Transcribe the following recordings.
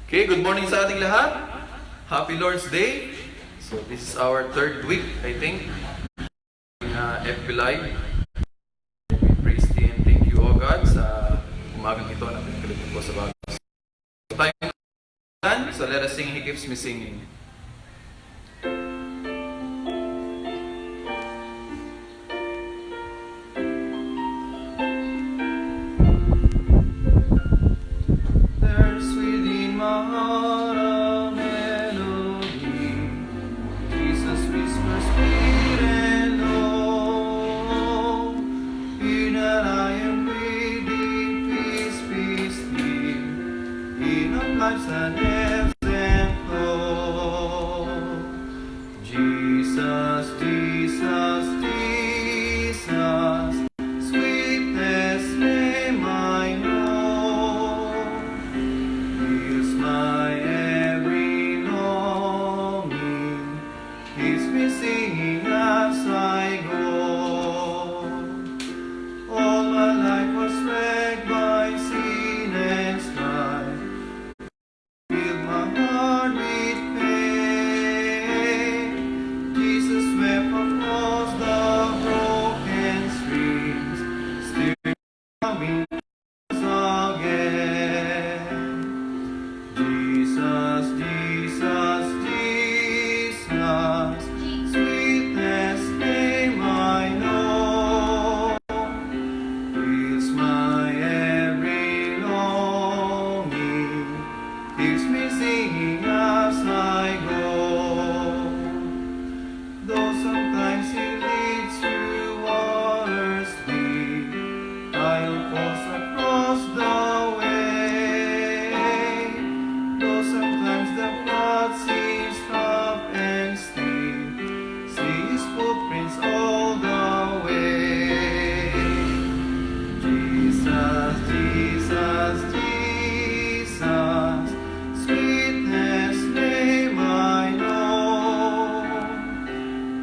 Okay, good morning sa ating lahat. Happy Lord's Day. So this is our third week, I think, in FB Live. We praise Thee and thank you, O God, sa umagang ito na pinagkalipin ko sa bagay. So let us sing He Keeps Me Singing. There's within my heart a melody. Jesus whispers sweet and low. In that I am with Thee, peace, peace, dear. In of life's that ebbs and flow. Jesus, Jesus, Jesus, sweetest name I know. Heals my every longing, keeps me singing as I go. All my life was wrecked by sin and strife, filled my heart with pain. Jesus wept across the broken streams, still coming again. Jesus, Jesus, Jesus, sweetest name I know. Heals my every longing, keeps me singing as I go. Though sometimes He leads through waters deep, I'll cross across the way. Though sometimes the path seems rough and steep, see His footprints all the way. Jesus, Jesus, Jesus, sweetest name I know.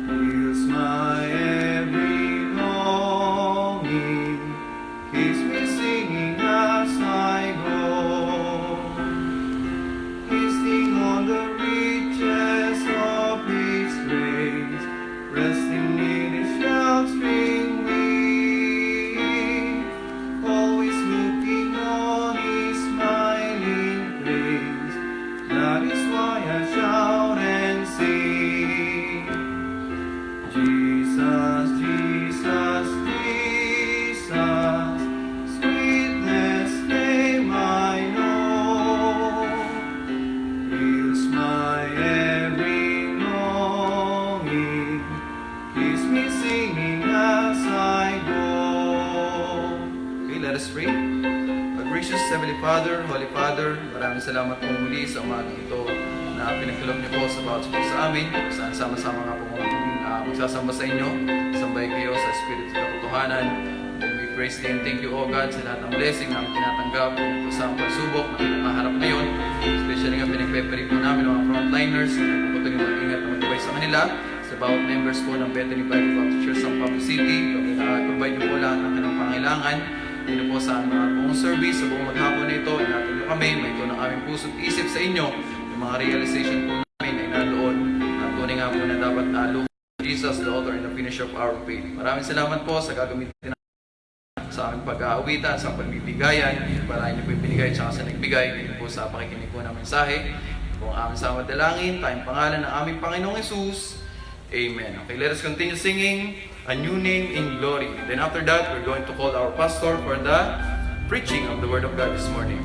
Heals my every longing, keeps me singing as I go. Feasting on the riches of His grace, resting in His sheltering wing, always looking on His smiling face. That is why I shout and sing. Jesus, Jesus, Jesus, sweetest name I know. Heals my every longing, keeps me singing as I go. Okay, let us pray. Our gracious Heavenly Father, Holy Father, maraming salamat po muli sa umagang ito na pinagkaloob niyo po sa bawat po sa amin. Saan sama-sama nga po magsasamba sa inyo. Sambay kayo sa Espiritu sa katotohanan. And we praise Thee and thank you, O God, sa lahat ng blessing na aming tinatanggap ito sa pagsubok na pinakaharap ngayon. Especially nga pinagpeperi po namin mga frontliners na nagpuputuloy mag-ingat na mag-gabay sa kanila. Sa bawat members po ng Bethany Bible Baptist Church sa Public City, provide niyo po lahat ng kanilang pangailangan. Dito po sa mga buong service, sa buong maghapon na ito, ingatan niyo kami, may ito ng aming puso't isip sa inyo. Yung mga realization po namin ay nandoon at tunay nga po na dapat luha Jesus, the author and the finisher of our faith. Maraming salamat po sa gagamitin natin sa aming pag-aawitan, sa pagbibigayan, para inyo po ibinigay at sa nagbigay. Dito po sa pakikinig po ng mensahe. Kung aming sama dalangin, tayong pangalan ng aming Panginoong Jesus. Amen. Okay, let us continue singing A New Name in Glory. Then after that, we're going to call our pastor for the preaching of the Word of God this morning.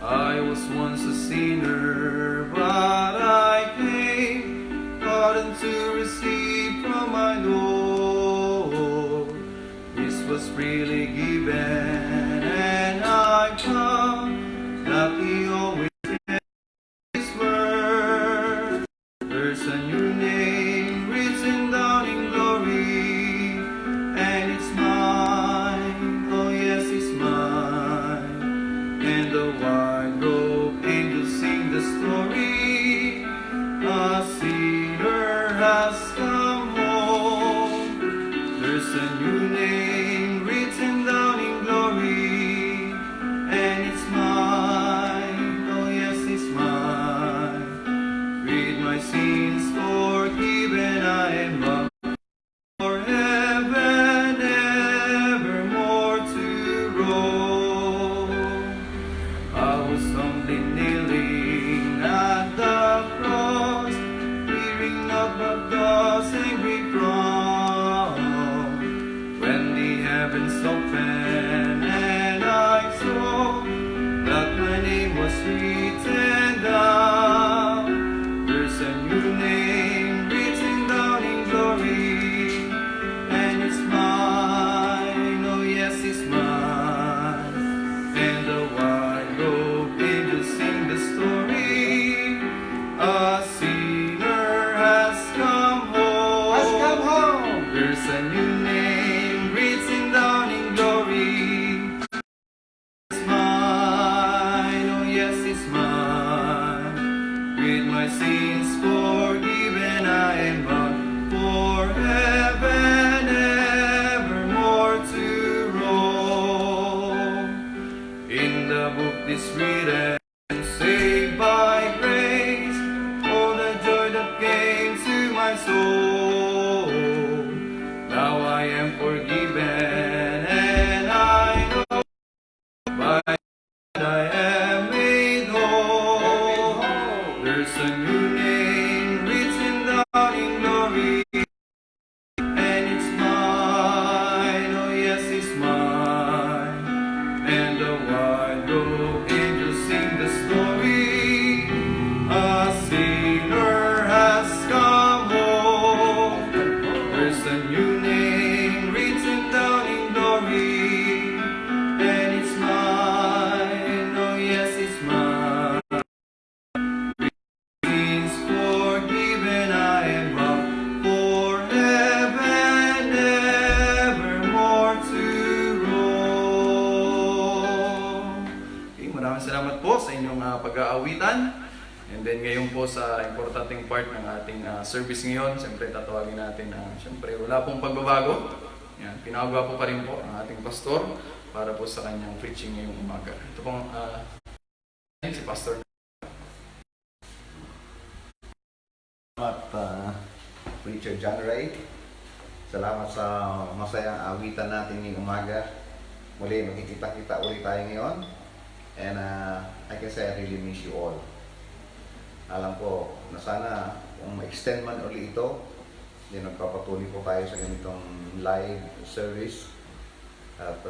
I was once a sinner, but I came, pardon to receive from my Lord. This was freely given, and I found that He always kept His word. There's a new name written down in glory, and it's mine, oh yes, it's mine. And the wide robe angels sing the story, a sinner has come home. There's a new name written down in glory, heavens open, and I saw that my name was written down. There's a new name written down in glory, and it's mine, oh yes, it's mine. And the white robe angels sing the story. A sinner has come home. Has come home. There's a new name written down in glory. It's mine, oh yes, it's mine. With my sins forgiven, I am bound for heaven evermore to roam. In the book is written, saved by grace, oh the joy that came to my soul. Now I am forgiven, and I know by God I am made whole. There's a new name written down in glory, and it's mine, oh yes, it's mine. And the white robe angels sing the story. A sinner has come home. There's a new name written down in glory, and it's mine, oh yes, it's mine. Sins forgiven, I am bound for heaven evermore to roam. Okay, maraming salamat po sa inyong pag-aawitan. And then ngayon po sa importanteng part ng ating service ngayon, siyempre tatawagin natin siyempre wala pong pagbabago. Yan, pinakagwapo pa rin po ang ating pastor para po sa kanyang preaching ngayong umaga. Ito pong si Pastor. Salamat, Preacher John Ray. Salamat sa masayang awitan natin ngayong umaga. Muli, magkikita-kita ulit tayo ngayon. And I can say I really miss you all. Alam ko na sana kung ma-extend man ulit ito, then magpapatuloy po tayo sa ganitong live service. At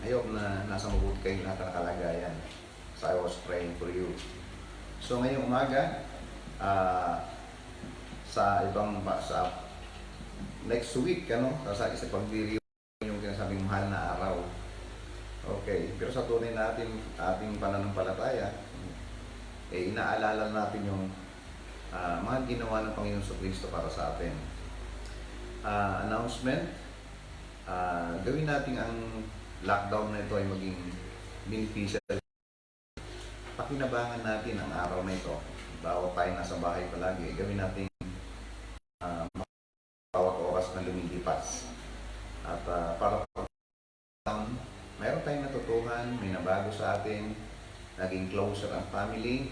ayok na nasa mabuti kayo lahat ng kalagayan. So I was praying for you. So ngayong umaga, sa next week, sa isa pagdiriw yung kinasabing mahal na araw. Okay, pero sa tunay natin ating pananampalataya, inaalala natin yung mga ginawa ng Panginoon sa Kristo para sa atin. Announcement, gawin natin ang lockdown na ito ay maging beneficial. Pakinabangan natin ang araw na ito. Bawat tayo nasa bahay palagi, gawin natin bawat oras na lumilipas. At para mayroon tayong natutuhan, may nabago sa atin, naging closer ang family,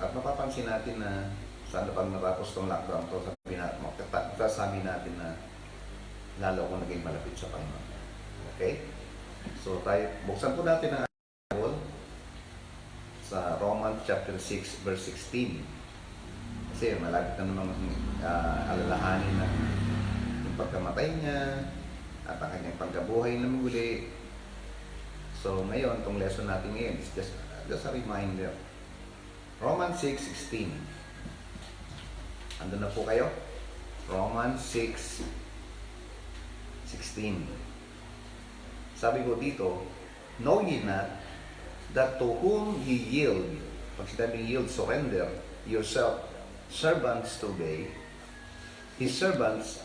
at mapapansin natin na sana pag natapos itong lockdown to, sabi natin na lalo akong naging malapit sa Panginoon. Okay? So tayo, buksan po natin ang Bible sa Romans chapter 6 verse 16. Kasi malapit na naman alalahanin na yung pagkamatay niya at ang kanyang pagkabuhay na muli. So ngayon, itong lesson natin ngayon is just a reminder. Romans 6:16. Andun na po kayo? Romans 6:16. Sabi ko dito, know ye not that to whom ye yield, pag sinabing yield, surrender yourself, servants to obey, his servants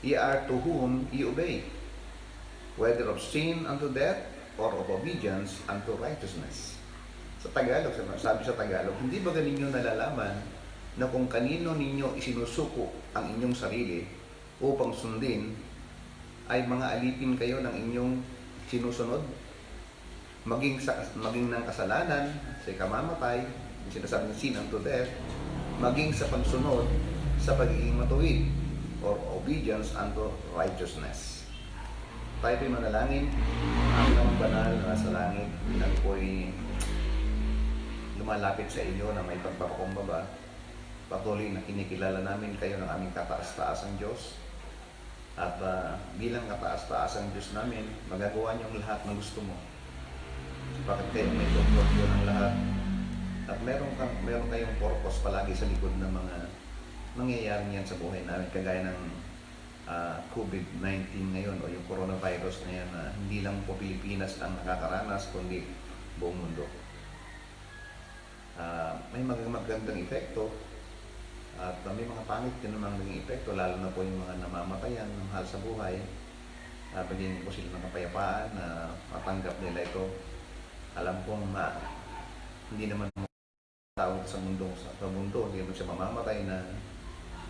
ye are to whom ye obey, whether of sin unto death, or of obedience unto righteousness. Sa Tagalog, sabi sa Tagalog, hindi ba ninyo nalalaman na kung kanino ninyo isinusuko ang inyong sarili upang sundin, ay mga alipin kayo ng inyong sinusunod? Maging ng kasalanan, sa kamamatay, yung sinasabi ng sin unto death, maging sa pagsunod sa pagiging matuwid, or obedience unto righteousness. Tayo po'y manalangin. Ang namang banal na nasa langit, kami po'y lumalapit sa inyo na may pagpapakumbaba. Patuloy na kinikilala namin kayo ng aming kataas-taasang Diyos. At bilang kataas-taas ang Diyos namin, magagawa niyo ang lahat ng gusto mo. Bakit kayo may kontrol ng lahat? At meron kayong purpose palagi sa likod ng mga nangyayari yan sa buhay namin, kagaya ng COVID-19 ngayon o yung coronavirus na yan, na hindi lang po Pilipinas ang nakakaranas, kundi buong mundo. May magandang epekto at may mga pangit din namang naging epekto, lalo na po yung mga namamatayan ng mahal sa buhay. Bigyan ko sila ng kapayapaan na matanggap nila ito. Alam kong hindi naman tao sa mundo, hindi naman siya mamamatay na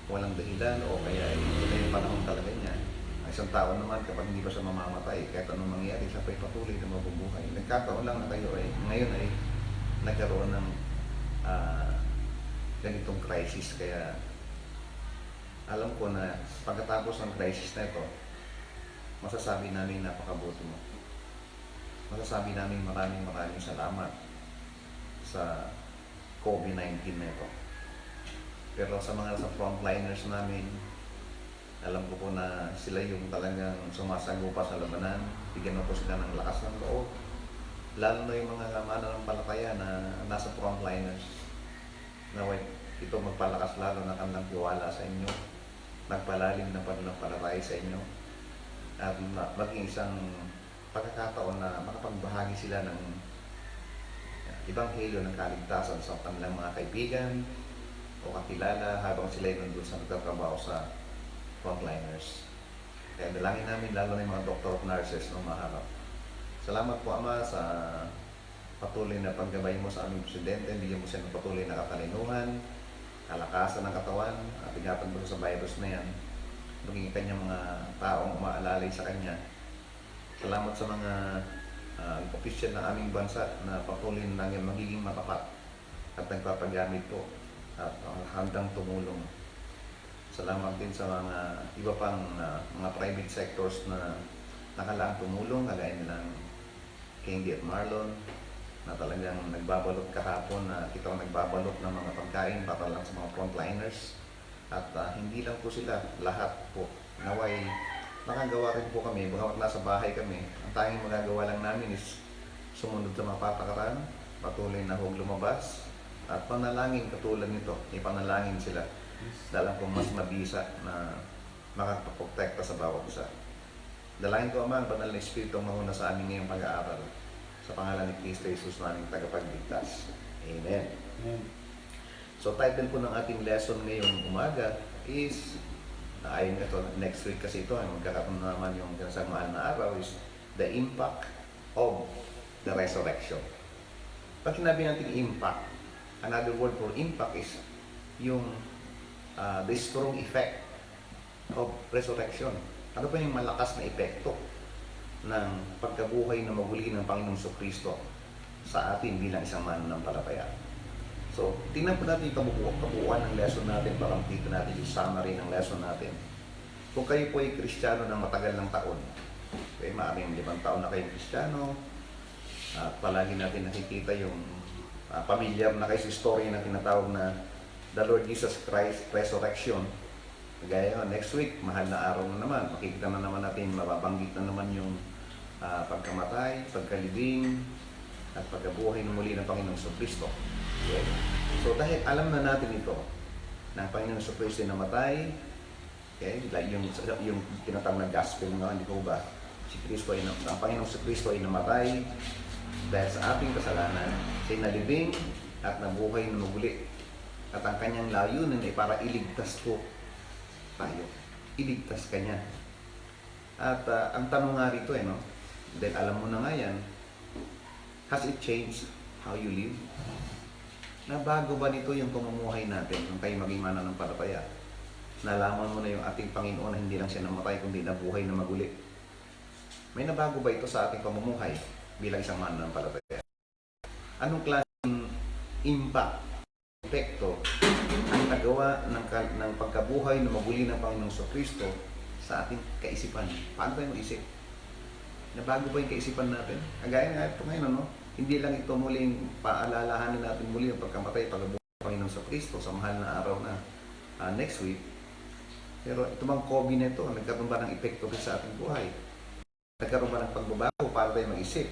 walang dahilan o kaya ito na yung panahon talaga niya. Ang isang tao naman, kapag hindi pa siya mamamatay, kahit anong mangyari, siya pa'y patuloy na mabubuhay. Nagkataon lang na kayo ngayon ay nagkaroon ng ganitong crisis, kaya alam ko na pagkatapos ng crisis na ito, masasabi namin napakabuti mo. Masasabi namin maraming salamat sa COVID-19 na ito. Pero sa mga sa frontliners namin, alam ko po na sila yung talagang sumasagupa sa labanan. Bigyan po sila ng lakas ng loob. Lalo na yung mga mananampalataya na nasa frontliners. Naway ito magpalakas lalo na kanilang tiwala sa inyo. Magpalalim na pananampalataya sa inyo. At maging isang pagkakataon na makapagbahagi sila ng ebanghelyo ng kaligtasan sa kanilang mga kaibigan o kakilala habang sila ay nandun sa nagtatrabaho sa frontliners. Kaya dalangin namin lalo na yung mga doctor at nurses na maharap. Salamat po, Ama, sa patuloy na paggabay mo sa aming presidente. Bigyan mo siya ng patuloy na katalinuhan, kalakasan ng katawan, at ingatan mo sa virus na yan. Maging kanyang mga taong umaalalay sa kanya. Salamat sa mga opisyal ng aming bansa na patuloy na magiging matapat at nagpapagamit po at handang tumulong. Salamat din sa mga iba pang mga private sectors na nakalaang tumulong, kagaya nilang Candy at Marlon, na talagang nagbabalot kahapon, na kita nagbabalot ng mga pagkain para lang sa mga frontliners. At hindi lang po sila, lahat po. Naway, nakagawa rin po kami, bagamat nasa bahay kami. Ang tanging magagawa lang namin is sumunod sa mga patakaran, patuloy na huwag lumabas, at panalangin katulad nito, ipanalangin sila. Dahil po mas mabisa na makakaprotekta sa bawat isa. Dalangin ko, Ama, ang banal na Espiritu ang mahuna sa amin ngayong pag-aaral. Sa pangalan ni Kristo Jesus na aming tagapagligtas. Amen. Amen. So, title po ng ating lesson ngayong umaga is, ayun ito, next week kasi ito, magkakaroon naman yung mahal na araw, is the impact of the resurrection. Pag sinabi natin impact, another word for impact is yung the strong effect of resurrection. Ano pa yung malakas na epekto ng pagkabuhay na maguli ng Panginoong Kristo sa atin bilang isang mananampalataya? So, tingnan po natin yung kabuuan ng lesson natin para makita natin yung summary ng lesson natin. Kung kayo po ay Kristiyano ng matagal ng taon, okay, maaaring 5 taon na kayong Kristiyano, at palagi natin nakikita yung pamilyar na kayo sa story na tinatawag na the Lord Jesus Christ Resurrection. Kagaya next week, mahal na araw na naman, makikita na naman natin, mababanggit na naman yung pagkamatay, pagkalibing, at pagkabuhay ng muli ng Panginoong Kristo. Okay? So dahil alam na natin ito, na ang Panginoong Kristo ay namatay, okay? Like yung tinatawag na gospel nga, hindi ko ba? Ang Panginoong Kristo ay namatay dahil sa ating kasalanan, siya nalibing at nabuhay na muli. At ang kanyang layunin ay para iligtas po tayo. Iligtas ka niya. At ang tanong nga rito, no? Dahil alam mo na nga yan, has it changed how you live? Nabago ba nito yung pamumuhay natin nung kayo maging mananampalataya? Nalaman mo na yung ating Panginoon na hindi lang siya namatay, kundi nabuhay na maguli. May nabago ba ito sa ating pamumuhay bilang isang mananampalataya? Anong klaseng impact, epekto ang nagawa ng pagkabuhay na maguli ng Panginoong Kristo sa ating kaisipan? Paano tayo mag-isip? Nabago ba yung kaisipan natin? Kagaya nga ito ngayon, no? Hindi lang ito muling paalalahanin natin muli ang pagkamatay, pagkabuhay ng Panginoong Kristo sa mahal na araw na next week. Pero ito bang COVID na ito, nagkaroon ba ng epekto sa ating buhay? Nagkaroon ba ng pagbabago para tayo mag-isip?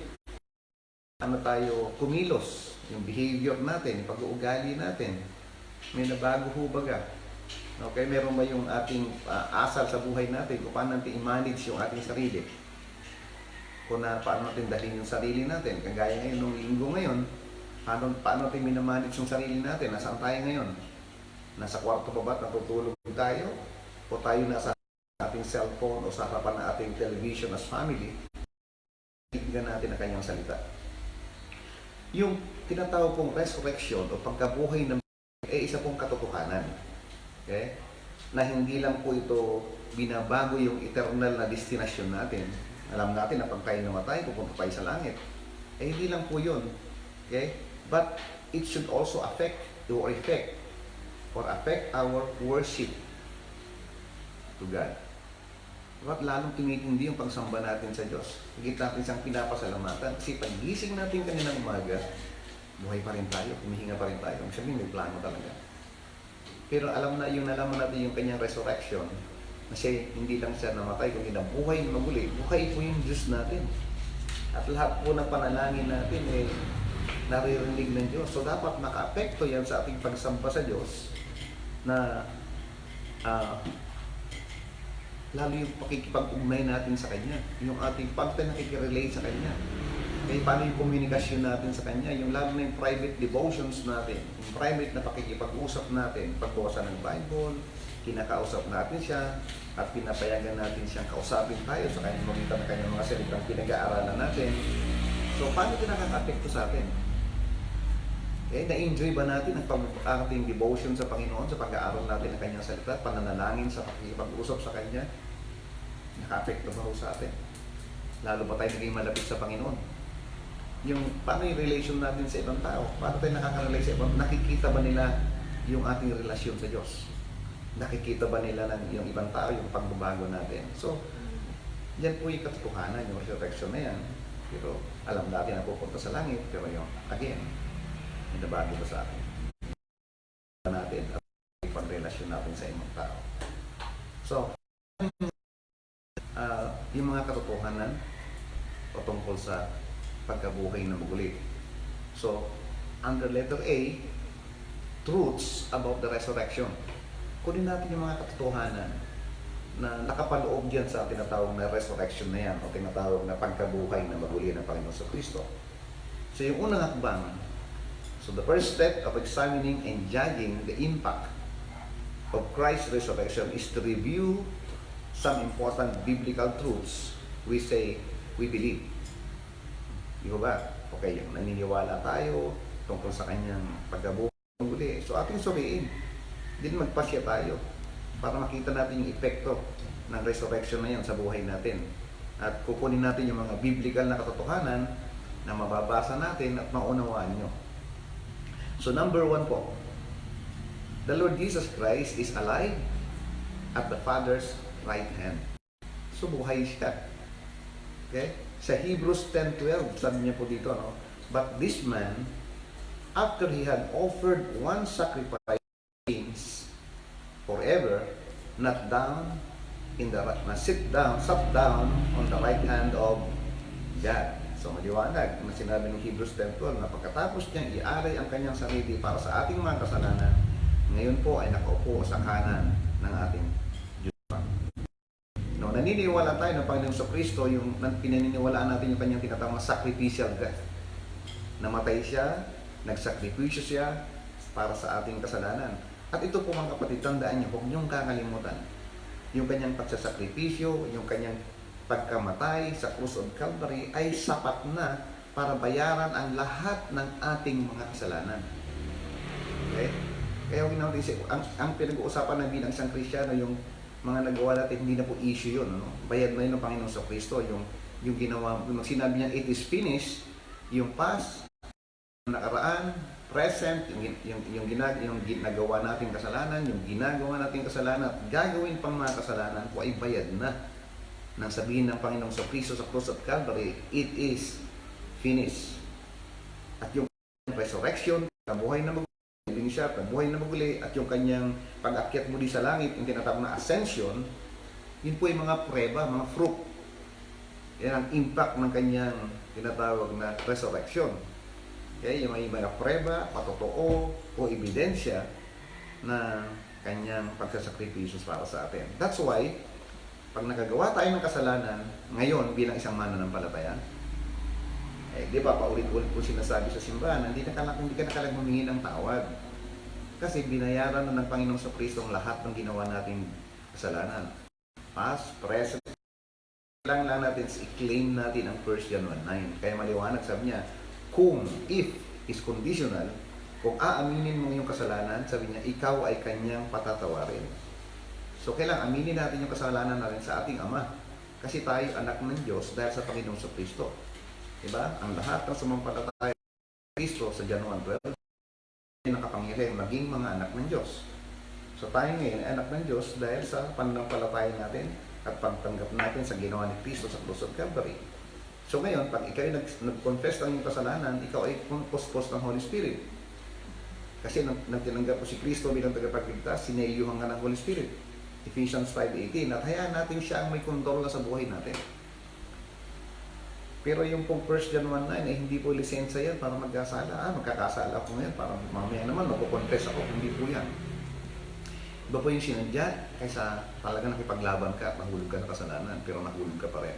Ano tayo kumilos? Yung behavior natin, yung pag-uugali natin. May nabago ho baga? Okay, meron ba yung ating asal sa buhay natin? Kung paano natin i-manage yung ating sarili? Kung paano natin dalhin yung sarili natin? Kagaya ngayon, nung linggo ngayon, paano natin minamanage yung sarili natin? Nasaan tayo ngayon? Nasa kwarto pa ba? Natutulog tayo? O tayo nasa ating cellphone o sa harapan ng ating television as family? Tignan natin ang kanyang salita. Yung tinatawag pong resurrection o pagkabuhay ng isa pong katotohanan. Okay? Na hindi lang po ito binabago yung eternal na destinasyon natin. Alam natin na pag tayo namatay, pupunta tayo sa langit. Hindi lang po yun. Okay? But it should also affect our worship to God. At lalong tumitindi yung pagsamba natin sa Diyos. Higit natin siyang pinapasalamatan. Kasi pag-gising natin kaninang umaga, buhay pa rin tayo, humihinga pa rin tayo. Ang sabihin, may plano talaga. Pero nalaman natin yung kanyang resurrection, kasi hindi lang siya namatay, kundi nabuhay na muli. Buhay po yung Diyos natin. At lahat po ng panalangin natin, naririnig ng Diyos. So dapat maka-apekto yan sa ating pagsamba sa Diyos na lalo yung pakikipag-ugnay natin sa Kanya, yung ating nakikirelate sa Kanya. Kaya paano yung komunikasyon natin sa Kanya, yung lalo na yung private devotions natin, yung private na pakikipag-usap natin, pagbasa ng Bible, kinakausap natin siya, at pinapayagan natin siyang kausapin tayo sa Kanya, mamita ng Kanyang mga salitang pinag-aaralan natin. So, paano ito nakaka-apekto sa atin? Na-enjoy ba natin ang ating devotion sa Panginoon, sa pag-aaral natin ng Kanyang salita, pananalangin sa pakikipag-usap sa Kanya? Naka-apekto ba sa atin? Lalo ba tayo naging malapit sa Panginoon? Paano yung relation natin sa ibang tao? Paano tayo nakaka-relate sa ibang? Nakikita ba nila yung ating relasyon sa Diyos? Nakikita ba nila yung ibang tao, yung pagbabago natin? So, yan po yung katotohanan, yung resurrection na yan. Pero alam natin na pupunta sa langit, pero yung, again, may nabago ba sa atin? Natin at pag-relasyon natin sa ibang tao. So, yung mga katotohanan patungkol sa pagkabuhay na muli. So, under letter A, truths about the resurrection. Kunin natin yung mga katotohanan na nakapaloob yan sa tinatawag na resurrection na yan o tinatawag na pagkabuhay na muli ng Panginoon sa Kristo. So, yung unang hakbang, so the first step of examining and judging the impact of Christ's resurrection is to review some important biblical truths we say we believe. Di ba? Okay, yung naniniwala tayo tungkol sa kanyang pagkabuhay muli. So ating suriin, din magpasya tayo para makita natin yung epekto ng resurrection na yan sa buhay natin. At kukunin natin yung mga biblical na katotohanan na mababasa natin at maunawaan nyo. So number 1 po, the Lord Jesus Christ is alive at the Father's right hand. So buhay siya. Okay? Sa Hebrews 10:12, sabi niya po dito, no? But this man, after he had offered one sacrifice forever, sat down on the right hand of God. So maliwanag na sinabi ng Hebrews 10:12 na pagkatapos niyang iaray ang kanyang sarili para sa ating mga kasalanan, ngayon po ay nakaupo sa kanan ng ating Diyos. No, naniniwala tayo ng Panginoon sa Kristo, yung pinaniniwalaan natin yung kanyang tinatawag na sacrificial death. Namatay siya, nagsakripisyo siya para sa ating kasalanan. At ito po mga kapatid, tandaan niyo, huwag niyong kakalimutan. Yung kanyang pagsasakripisyo, yung kanyang pagkamatay sa Cross of Calvary ay sapat na para bayaran ang lahat ng ating mga kasalanan. Okay? Kaya huwag natin ang pinag-uusapan na bilang isang Kristiyano, yung mga nagawa natin, hindi na po issue yun. Ano? Bayad na yun ng Panginoon sa Kristo. Yung ginawa, yung sinabi niya, it is finished, yung past, yung nakaraan, present, yung ginagawa nating kasalanan, yung ginagawa nating kasalanan, at gagawin pang mga kasalanan po ay bayad na. Nang sabihin ng Panginoon sa Kristo sa Cross of Calvary, it is finished. At yung resurrection, kabuhay na Living siya, buhay na maguli, at yung kanyang pag-akyat muli sa langit, yung tinatawag na ascension, yun po yung mga preba, mga fruit. Yan ang impact ng kanyang tinatawag na resurrection. Okay? Yung may mga preba, patotoo, o ebidensya na kanyang pagsasakripisyo para sa atin. That's why, pag nakagawa tayo ng kasalanan, ngayon bilang isang mananampalataya, di ba, paulit-ulit po sinasabi sa simbahan, hindi ka na humingi ng tawad. Kasi binayaran na ng Panginoong sa Kristo ang lahat ng ginawa nating kasalanan. Past, present, lang natin i-claim natin ang 1 John 1:9. Kaya maliwanag, sabi niya, kung, if, is conditional, kung aaminin mo yung kasalanan, sabi niya, ikaw ay kanyang patatawarin. So, kailangan aminin natin yung kasalanan natin sa ating Ama. Kasi tayo anak ng Diyos dahil sa Panginoong sa Kristo. Diba? Ang lahat ng sumampalataya sa Kristo sa John 1:12 ay nakapangyarihan maging mga anak ng Diyos. So tayo ngayon ay anak ng Diyos dahil sa pananampalataya natin at pagtanggap natin sa ginawa ni Kristo sa krus at Calvary. So ngayon, pag ikaw ay nag-confess ng iyong kasalanan, ikaw ay puspos ng Holy Spirit. Kasi nang tinanggap ko si Kristo bilang tagapagligtas, sinelyuhan ka ng Holy Spirit. Ephesians 5:18, at hayaan natin siya ang may kontrol na sa buhay natin. Pero yung pong 1 John 1:9 ay hindi po lisensya yan para magkasala. Magkakasala ako ngayon, para mamaya naman magkukonfess ako. Hindi po yan. Iba po yung sinadya kaysa talaga nakipaglaban ka at nahulog ka ng kasalanan, pero nahulog ka pa rin.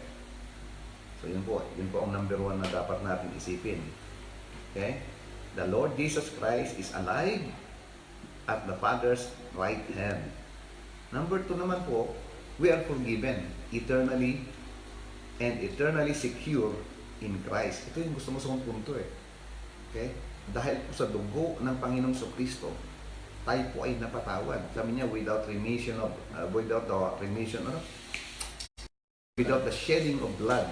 So yun po ang number 1 na dapat natin isipin. Okay? The Lord Jesus Christ is alive at the Father's right hand. Number 2 naman po, we are forgiven eternally and eternally secure in Christ. Ito yung gusto mo sa punto eh. Okay? Dahil po sa dugo ng Panginoong Kristo, tayo po ay napatawad. Sabi niya, without the shedding of blood,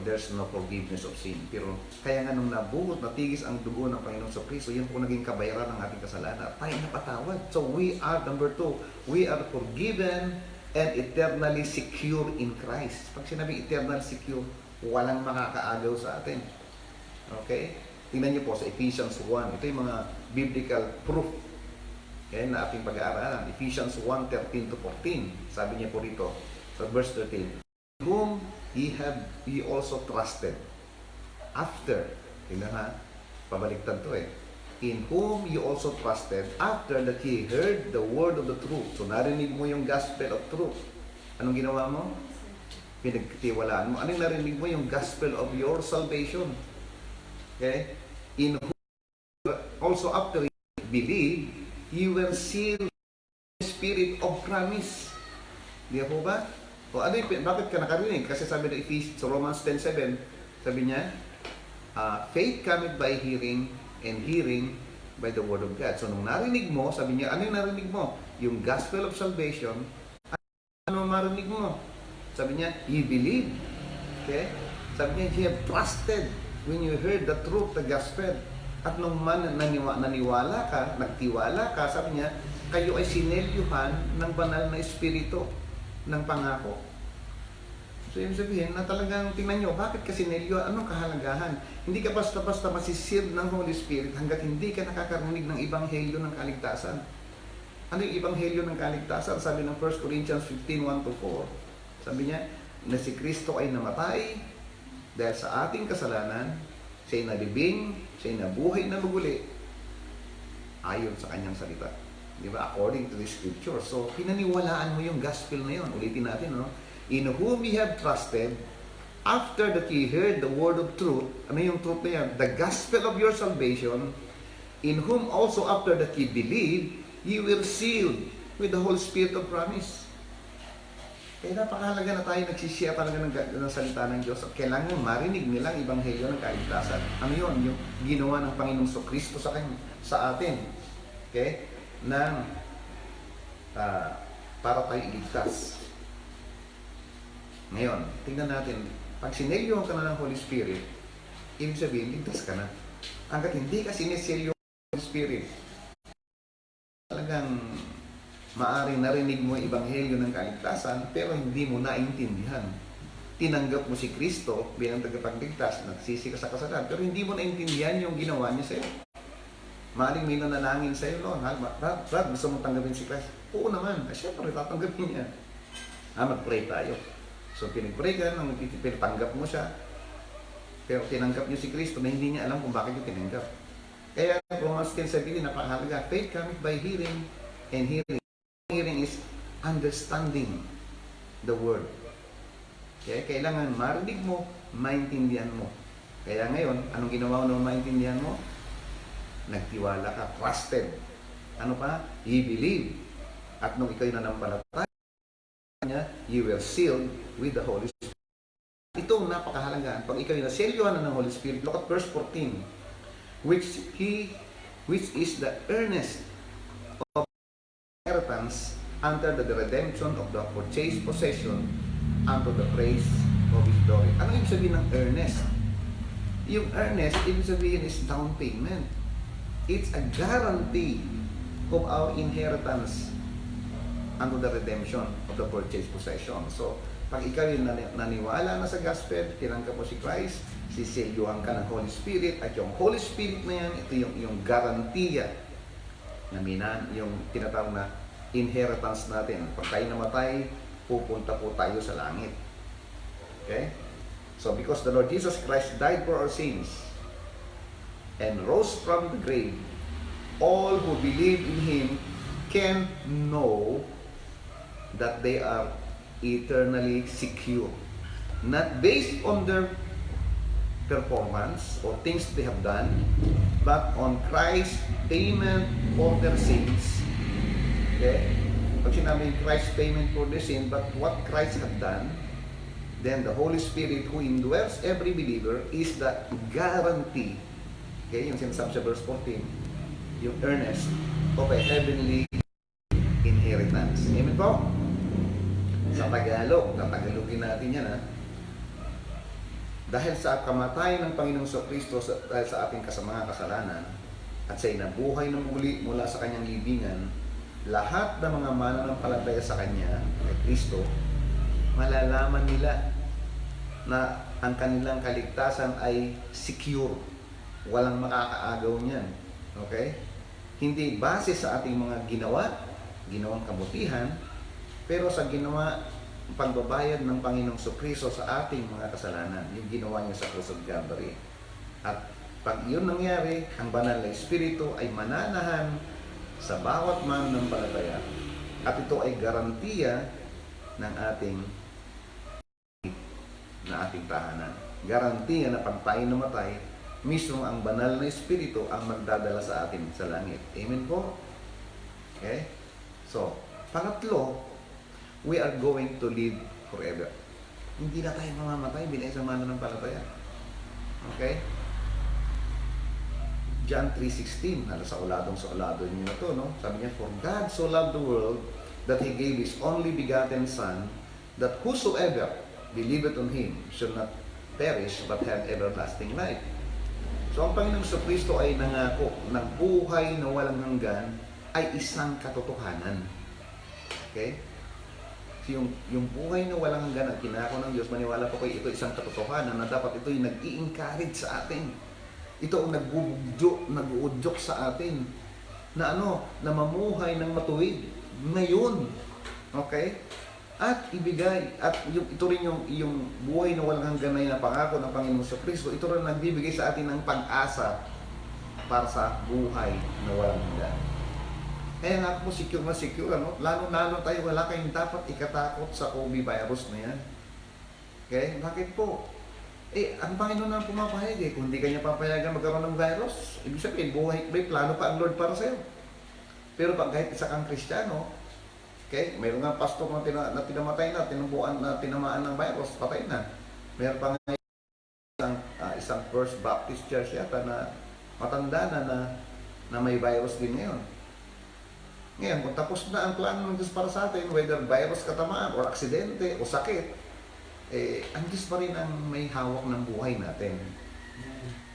there's no forgiveness of sin. Pero kaya nga nung nabuhot, natigis ang dugo ng Panginoong Kristo, yan po naging kabayaran ng ating kasalanan. Tayo napatawad. So we are, number 2, we are forgiven and eternally secure in Christ. Pag sinabi eternal secure, walang makakaagaw sa atin. Okay? Tingnan niyo po sa Ephesians 1. Ito yung mga biblical proof, okay, na ating pag-aaralan. Ephesians 1:13-14. Sabi niya po rito sa verse 13, whom ye also trusted after, tingnan ha, pabaliktad to eh, in whom you also trusted after that ye heard the word of the truth. So narinig mo yung gospel of truth. Anong ginawa mo? Pinagtiwalaan mo. Anong narinig mo? Yung gospel of your salvation. Okay? In whom also after you believe, you will seal the spirit of promise. Di po ba? O ano yung, bakit ka nakarinig? Kasi sabi ng Ephesians, so Romans 10:7, sabi niya, faith cometh by hearing, and hearing by the word of God. So nung narinig mo, sabi niya, ano yung narinig mo? Yung gospel of salvation. Ano marinig mo? Sabi niya, you believe. Okay? Sabi niya, you have trusted when you heard the truth, the gospel. At nung naniwala ka, nagtiwala ka, sabi niya, kayo ay sinelyuhan ng banal na espiritu ng pangako. So, yung sabihin na talagang tingnan nyo, bakit kasi sinelyo? Anong kahalagahan? Hindi ka basta-basta masisir ng Holy Spirit hanggat hindi ka nakakarinig ng Ebanghelyo ng kaligtasan. Ano yung Ebanghelyo ng kaligtasan? Sabi ng 1 Corinthians 15:1-4, sabi niya, na si Kristo ay namatay dahil sa ating kasalanan, siya'y nalibing, siya'y nabuhay na maguli, ayon sa kanyang salita. Di ba? According to the scripture. So, pinaniwalaan mo yung gospel na yun. Ulitin natin, no? In whom ye have trusted, after that ye heard the word of truth. Ano yung truth na yan? The gospel of your salvation, in whom also after that ye believe, ye will seal with the Holy Spirit of promise. Kaya napakahalaga na tayo nagsishare talaga ng salita ng Diyos at kailangan marinig nilang Ebanghelyo ng kaligtasan. Ano yun? Yung ginawa ng Panginoong Kristo sa atin. Okay? Para tayo iligtas. Ngayon, tingnan natin, pag sinelyo ka na ng Holy Spirit, ibig sabihin, ligtas ka na. Hanggat hindi ka sineselyo ng Holy Spirit, talagang maaaring narinig mo ang Ebanghelyo ng kaligtasan, pero hindi mo naintindihan. Tinanggap mo si Kristo bilang tagapagligtas, nagsisi ka sa kasalanan, pero hindi mo naintindihan yung ginawa niya sa'yo. Maling may nanalangin sa'yo, Lord, Brad, gusto mong tanggapin si Christ? Oo naman. Siyempre, tatanggapin niya. Mag-pray tayo. So, pinag-pray ka, pinatanggap mo siya. Pero tinanggap niyo si Kristo na hindi niya alam kung bakit niyo tinanggap. Kaya, Romans 10:17, napakahalaga. Faith comes by hearing, and hearing is understanding the word. Kaya kailangan marinig mo, maintindihan mo. Kaya ngayon, anong ginawa mo nung maintindihan mo? Nagtiwala ka, trusted. Ano pa? You believe. At nung ikaw'y nanampalataya niya, you will sealed with the Holy Spirit. Ito ang napakahalaga. Pag ikaw'y naselyohan ng Holy Spirit, look at verse 14, which is the earnest of inheritance under the redemption of the purchased possession unto the praise of His glory. Ano ibig sabihin ng earnest? Yung earnest, ibig sabihin is down payment. It's a guarantee of our inheritance unto the redemption of the purchased possession. So, pag ikaw yung naniwala na sa gospel, tinanggap mo si Christ, sisilyuhan ka ng Holy Spirit, at yung Holy Spirit na yan, ito yung garantiya na yung tinatawag na inheritance natin. Pag tayo namatay, pupunta po tayo sa langit. Okay? So, because the Lord Jesus Christ died for our sins and rose from the grave, all who believe in Him can know that they are eternally secure. Not based on their performance or things they have done, but on Christ's payment for their sins. Okay? Pag sinabi Christ's payment for their sin, but what Christ had done, then the Holy Spirit who indwells every believer is the guarantee. Okay, yung sinasabi sa verse 14, yung earnest of a heavenly inheritance. Amen po? Sa Tagalogin natin yan, ha? Dahil sa kamatayan ng Panginoong Kristo dahil sa ating mga kasalanan at sa inabuhay ng muli mula sa kanyang libingan, lahat ng mga mananampalataya sa kanya, kay Kristo, malalaman nila na ang kanilang kaligtasan ay secure. Walang makakaagaw niyan. Okay? Hindi base sa ating mga ginawang kabutihan, pero sa pagbabayad ng Panginoong Kristo sa ating mga kasalanan, yung ginawa niya sa Cross of Calvary. At pag yun nangyari, ang banal na Espiritu ay mananahan sa bawat mananampalataya, at ito ay garantiya ng ating tahanan. Garantiya na pag tayo namatay, mismo ang banal na Espiritu ang magdadala sa atin sa langit. Amen po? Okay? So, pangatlo, we are going to live forever. Hindi na tayo mamamatay bilang isang mananampalataya. Okay? John 3:16, sa uladong niyo na to, no? Sabi niya, for God so loved the world that He gave His only begotten Son, that whosoever believeth on Him should not perish but have everlasting life. So, ang Panginoong Kristo ay nangako ng buhay na walang hanggan ay isang katotohanan. Okay? So, yung buhay na walang hanggan ang kinako ng Diyos, maniwala po kayo, ito isang katotohanan na dapat ito yung nag-i-encourage sa atin. Ito ang nag-uudyok sa atin na na mamuhay ng matuwid ngayon. Okay? At ibigay, at ito rin yung buhay na walang hanggan na pangako ng Panginoon sa Kristo, ito rin nagbibigay sa atin ng pag-asa para sa buhay na walang hanggan. Kaya nga po, secure na secure, lalo tayo, wala kayong dapat ikatakot sa COVID virus na yan. Okay? Bakit po? Ang Panginoon na pumapahayag kung hindi kanya papayagan magkaroon ng virus, ibig sabihin, may plano pa ang Lord para sa'yo. Pero pag kahit isa kang Kristiyano, okay, mayroon nga pastor na tinamatay na, tinamaan ng virus, patay na. Mayroon pa nga isang First Baptist Church yata na matanda na may virus din ngayon. Ngayon, kung tapos na ang plano ng Diyos para sa atin, whether virus katamaan or aksidente o sakit, ang Diyos pa rin ang may hawak ng buhay natin.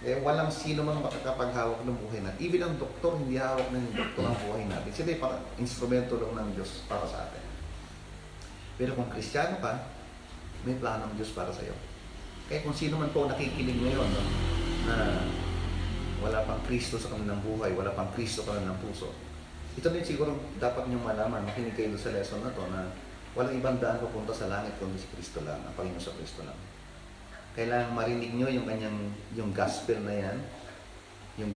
Walang sino mang makakapaghawak ng buhay natin. Even ang doktor, hindi hawak ng doktor ang buhay natin. Sila parang instrumento lang ng Diyos para sa atin. Pero kung Kristiyano ka, may plano ng Diyos para sa iyo. Kaya kung sino man po nakikinig ngayon, na Wala pang Kristo sa kanilang buhay, wala pang Kristo sa kanilang puso. Ito din siguro dapat niyong malaman, makinig kayo sa lesson na to, na walang ibang daan papunta sa langit kundi si Kristo lang, ang Panginoon sa Kristo lang. Kailangan marinig niyo yung yung gospel na yan, yung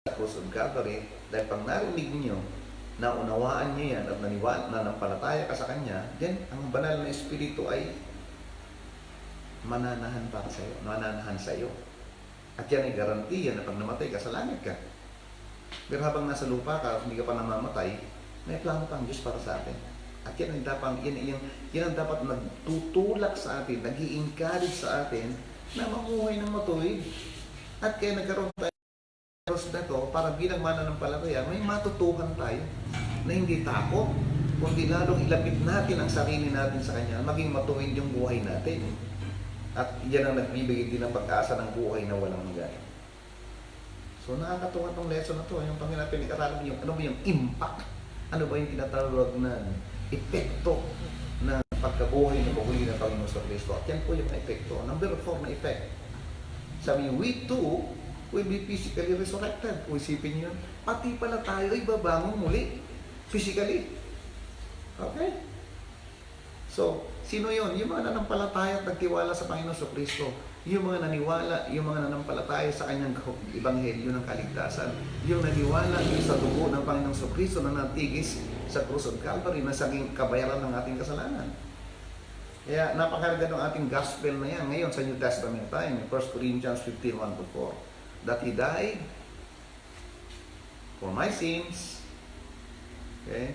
cross of Calvary, dahil pag narinig niyo, naunawaan niyo yan at nanampalataya ka sa Kanya, then ang banal na Espiritu ay mananahan para sa iyo, mananahan sa iyo. At yan ay garantiya na pag namatay ka, sa langit ka. Pero habang nasa lupa ka, hindi ka pa namamatay, may plano pang Diyos para sa atin. At yan ang dapat nagtutulak sa atin, nag-i-encourage sa atin na mamuhay ng matuwid. At kaya nagkaroon tayo na to para bilang mananampalataya, may matutuhan tayo na hindi takot, kundi lalong ilapit natin ang sarili natin sa Kanya, maging matuwid yung buhay natin. At yan ang nagbibigay din ng pag-asa ng buhay na walang hanggan. So nakakatuwa itong lesson na to. Yung Panginoon pinag-aralan yung ano ba yung impact? Ano ba yung tinatawag na epekto ng pagkabuhay na paguli ng Panginoon sa Kristo? At yan po yung epekto. Number 4 na effect. Sabi niyo, we too will be physically resurrected. O isipin niyo, pati pala tayo ay babangon muli. Physically. Okay? So, sino yun? Yung mga nanampalataya at nagtiwala sa Panginoon sa Kristo. Yung mga naniwala, yung mga nanampalataya sa kanyang ebanghelyo ng kaligtasan. Yung naniwala yung sa dugo ng Panginoon sa Kristo na natigis sa cross of Calvary na saging kabayaran ng ating kasalanan. Kaya napakahalaga ng ating gospel na yan. Ngayon sa New Testament time, 1 Corinthians 15:1-4, that He died for my sins, okay,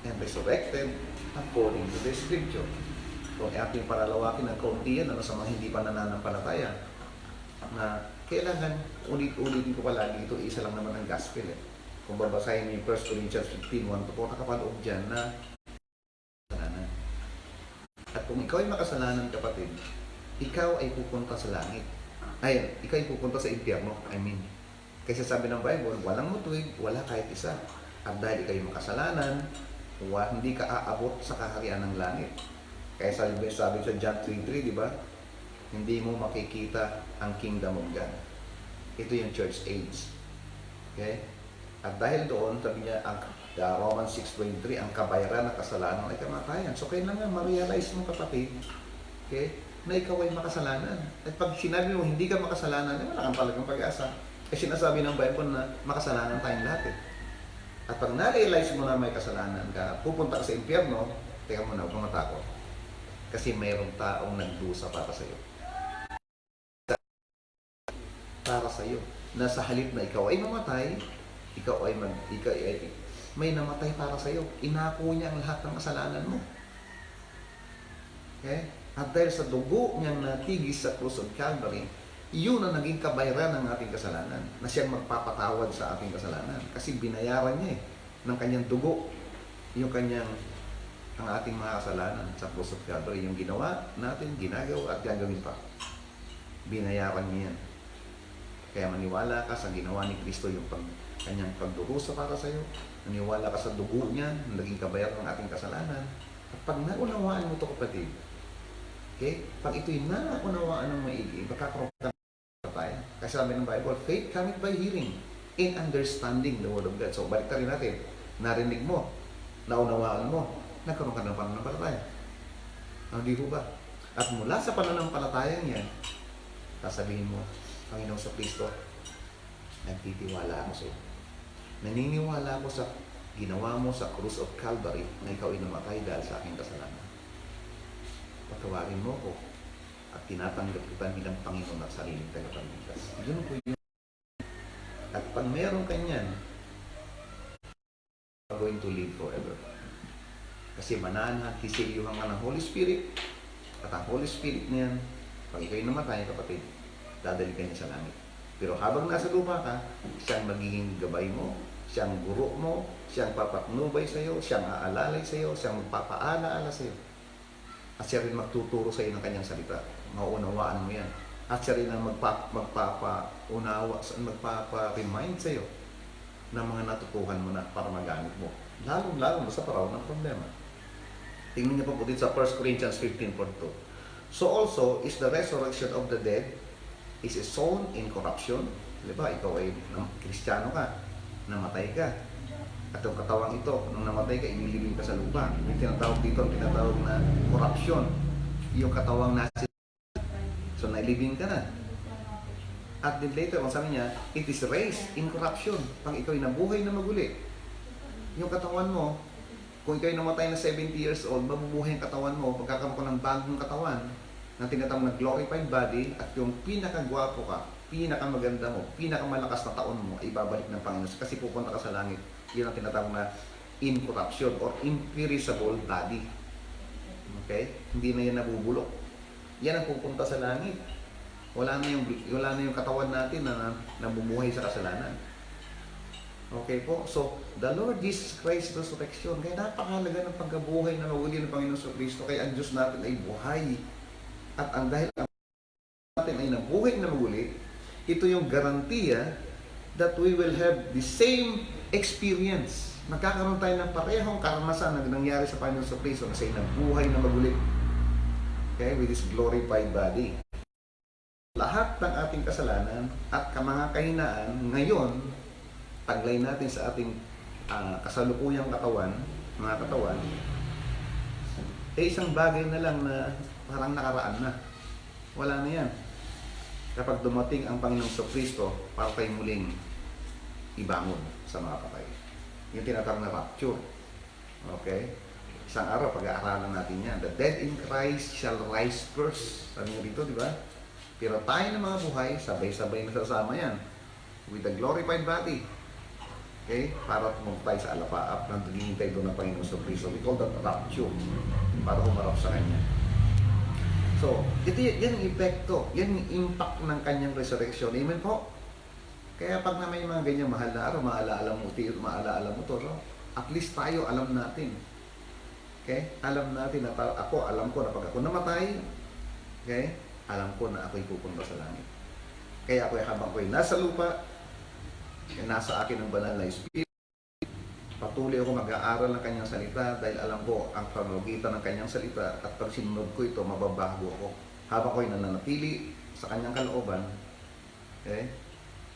and resurrected according to the Scripture. Kung ating paralawakin ng kaunti yan, sa mga hindi pa nananampalataya, na kailangan ulit-ulitin ko palagi ito, isa lang naman ang gospel. Kung babasahin niyo yung 1 Corinthians 15:1-4, nakapaloob dyan na kasalanan. At kung ikaw ay makasalanan, kapatid, ikaw ay pupunta sa langit. Ay, ikaw ay pupunta sa impyerno, Kasi sabi ng Bible, walang mutuwid, wala kahit isa. At dahil ikaw ay makasalanan, hindi ka aabot sa kaharian ng langit. Kaya sabi sa John 3:3, di ba? Hindi mo makikita ang kingdom of God. Ito yung church age. Okay? At dahil doon, sabi niya, ang Romans 6:23, ang kabayaran ng kasalanan ay kamatayan. So kailangan ma-realize mo, kapatid, okay, na ikaw ay makasalanan. At pag sinabi mo hindi ka makasalanan, wala kang talagang pag-asa. Kasi sinasabi ng Bible na makasalanan tayong lahat. At pag na-realize mo na may kasalanan ka, pupunta ka sa impyerno, teka muna, huwag kang matakot. Kasi mayroong taong nagdusa para sa iyo. Para sa iyo. Na sa halip na ikaw ay mamatay, may namatay para sa iyo. Inako niya ang lahat ng kasalanan mo. Okay? At dahil sa dugo niyang natigis sa cross of Calvary, iyon ang naging kabayaran ng ating kasalanan, na siyang magpapatawad sa ating kasalanan. Kasi binayaran niya ng kanyang dugo, ang ating mga kasalanan sa cross of Calvary, yung ginawa natin, ginagawa at gagawin pa. Binayaran niya yan. Kaya maniwala ka sa ginawa ni Kristo, yung kanyang pagdurusa para sa iyo. Maniwala ka sa dugo niya, naging kabayaran ng ating kasalanan. At pag naunawaan mo ito, kapatid, okay? Pag ito'y naunawaan ng maigi, magkakaroon ka tayo. Kasi sabi ng Bible, faith cometh by hearing and understanding the Word of God. So, balik rin natin. Narinig mo, naunawaan mo, nagkaroon ka ng pananampalataya. Hindi ho ba? At mula sa pananampalatayang yan, sasabihin mo, Panginoon sa Kristo, nagtitiwala ako sa iyo. Naniniwala ako sa ginawa mo sa cross of Calvary na ikaw ay namatay dahil sa aking kasalanan. Patawarin mo ko at tinatanggap kita bilang Panginoon at sariling tagapagligtas. Yun po yun. At pag meron kanyan, you're going to live forever. Kasi manahan, hisiyuhan ka ng Holy Spirit, at ang Holy Spirit niyan, pag ikaw'y namatay, kapatid, dadali ka niya sa langit. Pero habang nasa lupa ka, siyang magiging gabay mo, siyang guro mo, siyang papatnubay sa iyo, siyang aalalay sa iyo, siyang magpapaalaala sa iyo. At siya rin magtuturo sa iyo ng kanyang salita. Mauunawaan mo yan. At siya rin ang magpapa-remind sa iyo ng mga natutuhan mo na para magamit mo. Lalo sa paraw ng problema. Tingnan niyo po dito sa 1 Corinthians 15:42. So also is the resurrection of the dead is sown in corruption. Di ba? Ikaw ay Kristiyano ka, namatay ka. At yung katawang ito, nung namatay ka, inilibing ka sa lupa. Yung tinatawag dito, tinatawag na corruption. Yung katawang nasa. So, nailibing ka na. At then later, kung sabi niya, it is raised in corruption. Pag ikaw ay nabuhay na maguli, yung katawan mo, kung ikaw ay namatay na 70 years old, mabubuhay ang katawan mo, pagkakaroon ka ng bagong katawan, na tinatawag na glorified body, at yung pinakagwapo ka, pinakamaganda mo, pinakamalakas na taon mo, ay babalik ng Panginoon. Kasi pupunta ka sa langit. Yun ang tinatawag na incorruption or imperishable body. Okay? Hindi na yan nabubulok. Yan ang pupunta sa langit. Wala na yung katawan natin na namumuhay sa kasalanan. Okay po? So, the Lord Jesus Christ resurrection. Kaya napakahalaga ng pagkabuhay na mawuli ng Panginoon sa Kristo. Kaya ang Diyos natin ay buhay. At ang dahil ang natin ay nabuhay na mawuli, ito yung garantiya that we will have the same experience. Magkakaroon tayo ng parehong karanasan na nangyari sa Panginoon sa Kristo kasi nabuhay na maguli. Okay? With His glorified body. Lahat ng ating kasalanan at mga kahinaan ngayon, taglay natin sa ating kasalukuyang katawan, mga katawan, isang bagay na lang na parang nakaraan na. Wala na yan. Kapag dumating ang Panginoong Kristo, para tayo muling ibangon sa mga patay. Yung tinatawag na rapture. Okay? Isang araw, pag-aaralan natin yan. The dead in Christ shall rise first. Sabi nga dito, di ba? Pero tayo ng mga buhay, sabay-sabay na sasama yan. With the glorified body. Okay? Para tumunta tayo sa alapaap, nandun tayo doon ng Panginoon sa Kristo. We call that rapture. Para humarap sa Kanya. So, yan ang epekto. Yan ang impact ng Kanyang resurrection. Amen po? Kaya pag na may mga ganyang mahal na araw, maalaala mo to, no? At least tayo alam natin. Okay? Alam natin na alam ko na pag ako namatay, okay? Alam ko na ako'y pupunta sa langit. Kaya habang ako'y nasa lupa, nasa akin ang banal na Espiritu, patuloy ako mag-aaral ng Kanyang salita dahil alam ko ang pamamagitan ng Kanyang salita at pag sinunod ko ito, mababago ako. Habang ako'y nananatili sa Kanyang kalooban, okay?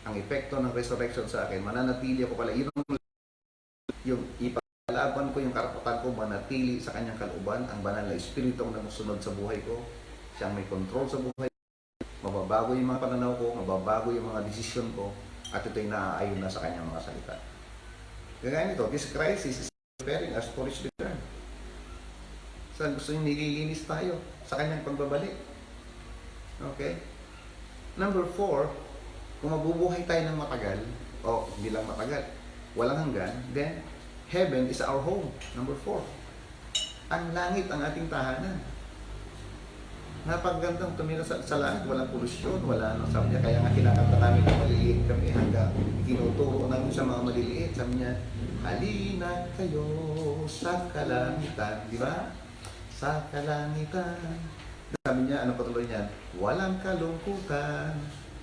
Ang epekto ng resurrection sa akin, mananatili ako pala. Yung ipalaban ko, yung karapatan ko, manatili sa Kanyang kalooban, ang banal na Espiritu ang namusunod sa buhay ko. Siyang may control sa buhay. Mababago yung mga pananaw ko, mababago yung mga desisyon ko, at ito'y naaayon na sa Kanyang mga salita. Kaya nito, this crisis is preparing us for His return. So, gusto nyo nililinis tayo sa Kanyang pagbabalik. Okay? Number 4, kung mabubuhay tayo ng matagal, o hindi lang matagal, walang hanggan, then heaven is our home. Number 4. Ang langit ang ating tahanan. Napagandang tumira sa langit, walang polusyon, wala nang sabi niya. Kaya nga kinakanta namin na maliliit kami hanggang tinuturo namin sa mga maliliit. Sabi niya, halina kayo sa kalangitan. Di ba? Sa kalangitan. Sabi niya, ano patuloy niyan? Walang kalungkutan.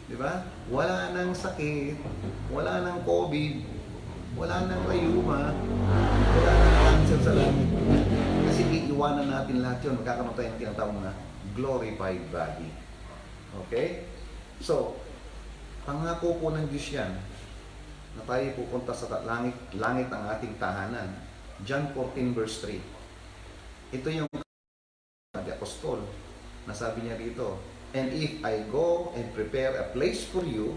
Di ba? Wala nang sakit, wala nang COVID, wala nang rayuma, wala nang cancer sa langit. Kasi iiwanan natin lahat yun. Magkakaroon tayo ng tinatawag na glorified body. Okay? So, pangako po ng Diyos yan na tayo pupunta sa langit ang ating tahanan. John 14 verse 3. Ito yung apostol na sabi niya dito, and if I go and prepare a place for you,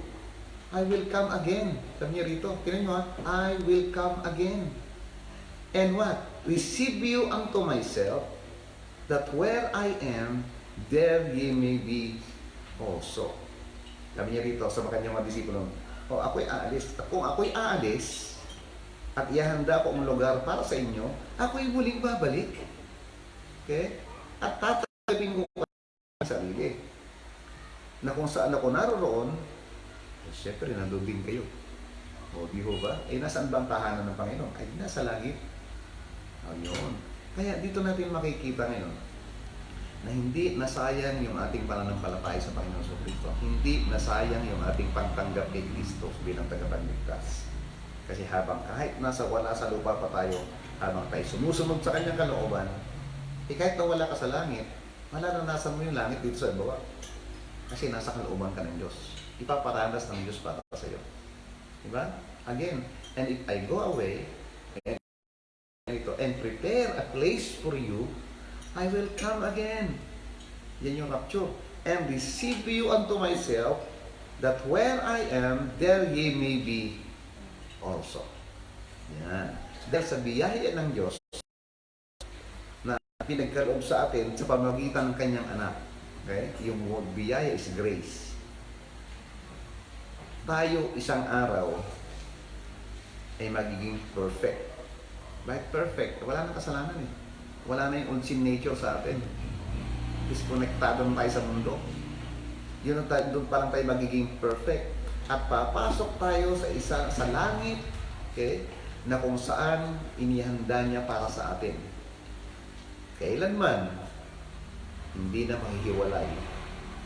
I will come again. Sabi niya rito, tingnan nyo I will come again. And what? Receive you unto myself, that where I am, there ye may be also. Sabi niya rito sa kanyang mga disipulo, ako'y aalis. Kung ako'y aalis, at ihanda ko ang lugar para sa inyo, ako'y muling babalik. Okay? At tatanggapin ko ang sarili. Na kung saan ako naroon, siyempre nandun din kayo. O di ho ba? Nasaan ba ang tahanan ng Panginoon? Ay, nasa langit. Ayun. Kaya dito natin makikita ngayon na hindi nasayang yung ating pananampalataya sa Panginoon sa Kristo. Hindi nasayang yung ating pagtanggap kay Kristo bilang tagapagligtas. Kasi habang kahit wala sa lupa pa tayo, habang tayo sumusunod sa Kanyang kalooban, kahit na wala ka sa langit, mararanasan mo yung langit dito sa baba. Kasi nasa kalooban ka ng Diyos. Ipaparanas ng Diyos para sa iyo. Diba? Again, and if I go away and prepare a place for you, I will come again. Yan yung rapture. And receive you unto myself, that where I am, there ye may be also. Yan. Dahil sa biyahe ng Diyos na pinagkaloob sa atin sa pamamagitan ng kanyang anak. Okay? Yung word biyaya is grace. Tayo isang araw ay magiging perfect. Right? Perfect. Wala nang kasalanan eh. Wala na yung old sin nature sa atin. Disconnectado na tayo sa mundo. Yun ang doon pa lang tayo magiging perfect. At papasok tayo sa langit, okay, na kung saan inihanda niya para sa atin. Kailanman, hindi na mahihiwalay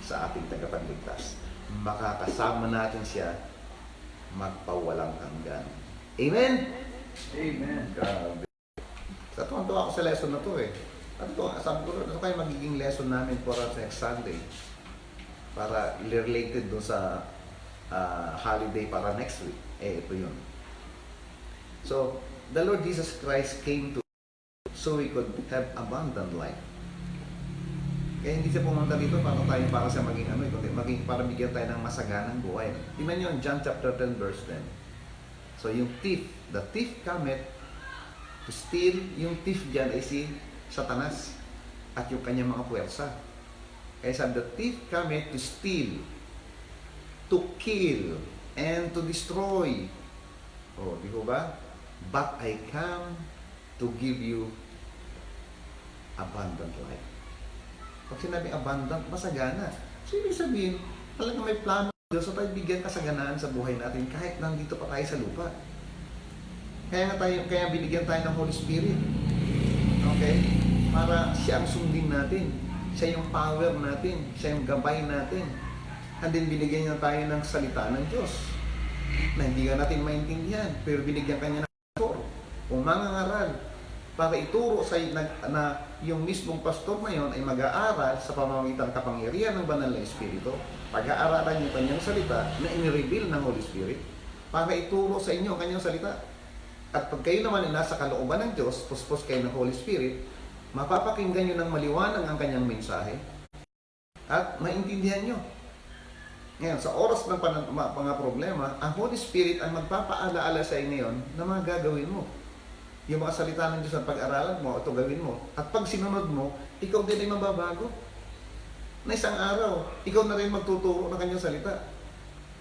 sa ating tagapagligtas. Makakasama natin siya magpawalang hanggan. Amen? Amen. Grabe. Sa tuwa ako sa lesson na to eh. At ito, sabi ko, ano kayo magiging lesson namin for us next Sunday? Para related doon sa holiday para next week. Ito yun. So, the Lord Jesus Christ came to so we could have abundant life. Kaya hindi siya pumunta dito para siya maging maging para bigyan tayo ng masaganang buhay. Tingnan niyo in John chapter 10 verse 10. So yung thief, the thief cometh to steal, yung thief diyan ay si Satanas at yung kanyang mga puwersa. Kaya sabi, the thief cometh to steal, to kill, and to destroy. Oh, di ko ba? But I come to give you abundant life. Pag sinabing abundant, masagana. So, ibig sabihin, talagang may plano ng Diyos so tayo bigyan kasaganaan sa buhay natin kahit nandito pa tayo sa lupa. Kaya binigyan tayo ng Holy Spirit. Okay? Para siya ang sundin natin. Siya yung power natin. Siya yung gabay natin. And then binigyan niya tayo ng salita ng Diyos na hindi ka natin maintindihan. Pero binigyan kanya ng pastor o mangangaral para ituro sa na yung mismong pastor na yon ay mag-aaral sa pamamagitan ng kapangyarihan ng banal na Espiritu. Pag-aaralan yung kanyang salita na in-reveal ng Holy Spirit para ituro sa inyo ang kanyang salita. At pag kayo naman ay nasa kalooban ng Diyos, puspos kayo ng Holy Spirit, mapapakinggan nyo ng maliwanag ang kanyang mensahe at maintindihan nyo. Ngayon, sa oras ng mga problema, ang Holy Spirit ang magpapaalaala sa inyo ngayon na mga gagawin mo. Yung mga salita ng Diyos ang pag-aralan mo, ito gawin mo. At pag sinunod mo, ikaw din ay mababago. Na isang araw, ikaw na rin magtuturo ng kanyang salita.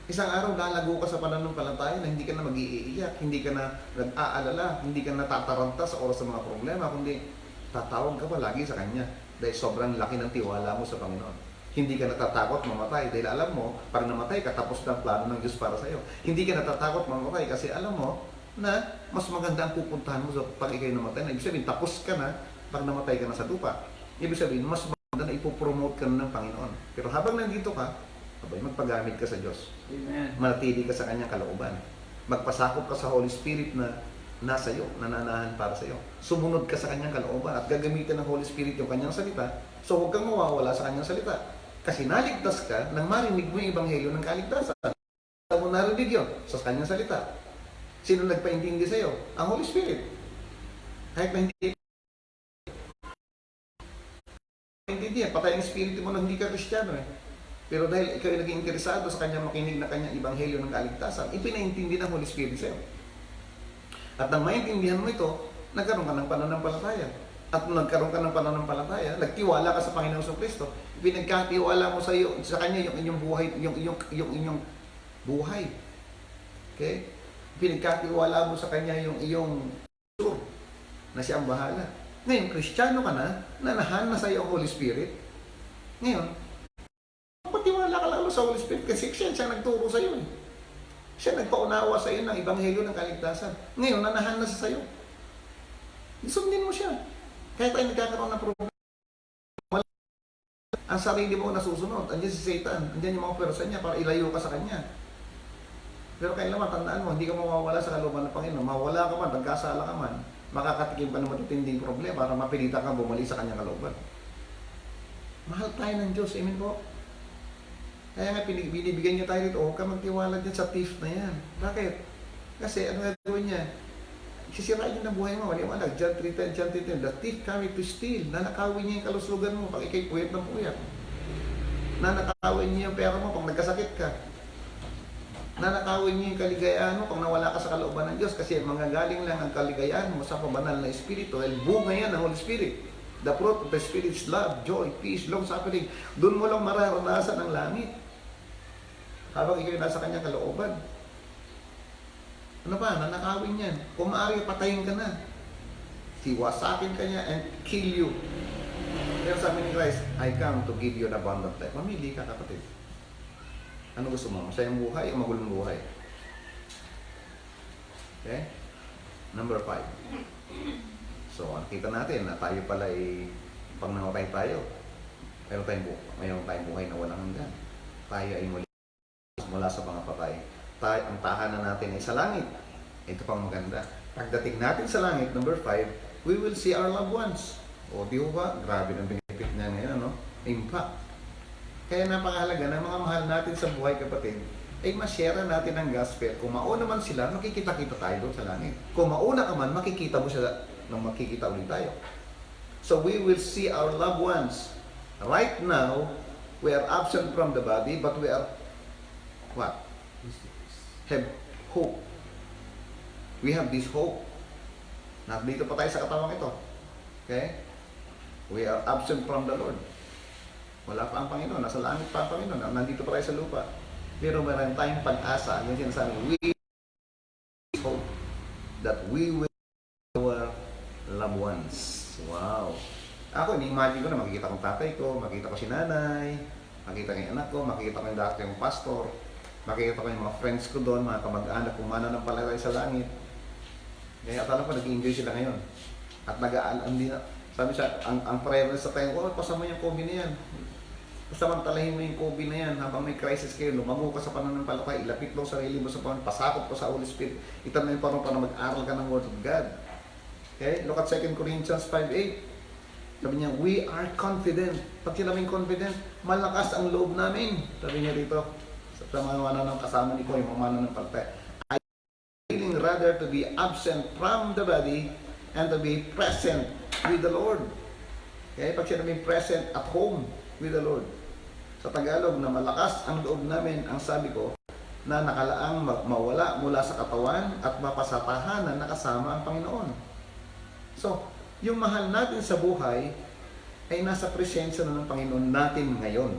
Isang araw, lalago ka sa pananampalataya na hindi ka na mag-iiyak, hindi ka na nag-aalala, hindi ka na tataranta sa oras ng mga problema, kundi tatawag ka pa lagi sa Kanya. Dahil sobrang laki ng tiwala mo sa Panginoon. Hindi ka natatakot mamatay dahil alam mo, pag namatay ka, tapos na ang plano ng Diyos para sa iyo. Hindi ka natatakot mamatay kasi alam mo na mas maganda ang pupuntahan mo sa pag ikay namatay. Ibig sabihin, tapos ka na pag namatay ka na sa lupa. Ibig sabihin, mas maganda na ipopromote ka na ng Panginoon. Pero habang nandito ka, magpagamit ka sa Diyos. Amen. Manatili ka sa Kanyang kalooban. Magpasakop ka sa Holy Spirit na nasa iyo, nananahan para sa iyo. Sumunod ka sa Kanyang kalooban at gagamitin ng Holy Spirit yung Kanyang salita. So huwag kang mawawala sa Kanyang salita. Kasi naligtas ka nang marinig mo yung Ebanghelyo ng kaligtasan. Saan mo narinig yun? Sa Kanyang salita. Sino nagpaintindi sa iyo? Ang Holy Spirit. Kahit na hindi paintindihan, patay ang Espiritu mo na hindi ka Kristiyano eh. Pero dahil ikaw ay naging interesado sa kanyang makinig na kanyang Ebanghelyo ng kaligtasan, ipinaintindi ng Holy Spirit sa iyo. At nang maintindihan mo ito, nagkaroon ka ng pananampalataya. At nung nagkaroon ka ng pananampalataya, nagtiwala ka sa Panginoong Kristo, pinagkatiwala mo sa iyo, sa Kanya yung inyong buhay, yung inyong buhay. Okay? Pinagkatiwala mo sa Kanya yung iyong sure na siya ang bahala. Ngayon, Kristiyano ka na, nanahan na sa iyo ang Holy Spirit. Ngayon, patiwala ka lalo sa Holy Spirit kasi siya nagturo sa iyo. Siya nagpaunawa sa iyo ng Ebanghelyo ng kaligtasan. Ngayon, nanahan na sa iyo. Sundin mo siya. Kahit tayo nagkakaroon ng problema, ang sarili mo nasusunod. Andiyan si Satan. Andiyan yung mga pwersa niya para ilayo ka sa kanya. Pero kailangan tandaan mo, hindi ka mawawala sa kalooban ng Panginoon. Mawala ka man, pagkasala ka man, makakatikim ka ng matitinding problema para mapilitan ka bumalik sa kanyang kalooban. Mahal tayo ng Diyos. Amen po? Kaya nga binibigyan niya tayo dito, huwag ka magtiwala dyan sa thief na yan. Bakit? Kasi ano gagawin niya? Sisirain niya ng buhay mo. Maliwanag, John 3:10, John 3:10, the thief coming to steal. Nanakawin niya yung kalusugan mo pag ikay puyat ng puyat. Nanakawin niya yung pera mo pag nagkasakit ka. Nanakawin niya yung kaligayahan mo pag nawala ka sa kalooban ng Diyos. Kasi manggagaling lang ang kaligayahan mo sa pabanal na Espiritu. Dahil bunga yan ng Holy Spirit. The fruit of the Spirit is love, joy, peace, long-suffering. Doon mo lang mararanasan ang langit. Habang ikaw nasa kanyang kalooban. Ano ba? Nanakawin yan. Kung maaari, patayin ka na. Siwasakin ka niya and kill you. Pero sabi ni Christ, I come to give you an abundant life. Mamili ka, kapatid. Ano gusto mo? Masayang buhay o magulong buhay? Okay? Number 5. So, nakita natin na tayo pala ay pag namatay tayo, mayroon tayong buhay na walang hanggan. Tayo ay mula sa mga patay. Ang tahanan natin ay sa langit. Ito pang maganda. Pagdating natin sa langit, number 5, we will see our loved ones. O di ba? Grabe ng benefit niya ngayon, ano? Impact. Kaya napakahalaga na mga mahal natin sa buhay, kapatid, ay ma-share natin ang gospel. Kung mauna man sila, makikita-kita tayo doon sa langit. Kung mauna ka man, makikita mo sila nang makikita ulit tayo. So we will see our loved ones. Right now, we are absent from the body, but we are what? Have hope. We have this hope. Nandito pa tayo sa katawang ito. Okay? We are absent from the Lord. Wala pa ang Panginoon. Nasa langit pa ang Panginoon. Nandito pa tayo sa lupa. Pero meron tayong pag-asa. Yung sinasabi, we hope that we will our loved ones. Wow. Ako, ni-imagine ko na makikita kong tatay ko, makikita ko si nanay, makikita ko yung anak ko, makikita ko yung dati yung pastor, makikita ko yung mga friends ko doon, mga kamag-anak kung mananampalataya sa langit. Kaya akala ko nag-enjoy sila ngayon. At sabi siya, ang prayer sa tayo, oh, pasama yung COVID na yan. Samantalahin mo yung COVID na yan, habang may crisis kayo, lumago ka sa pananampalataya, ilapit mo sarili mo sa Panginoon, pasakop ko sa Holy Spirit, itanong yung para mag-aral ka ng Word of God. Okay? Look at 2 Corinthians 5:8. Sabi niya, we are confident. Pag sinabing confident, malakas ang loob namin. Sabi niya dito, sa mga mananang kasama ni ko, yung mga mananampalataya, I am willing rather to be absent from the body and to be present with the Lord. Okay? Pag sinabing present at home with the Lord. Sa Tagalog, na malakas ang loob namin, ang sabi ko, na nakalaang mawala mula sa katawan at mapasatahanan na kasama ang Panginoon. So, yung mahal natin sa buhay ay nasa presensya na ng Panginoon natin ngayon.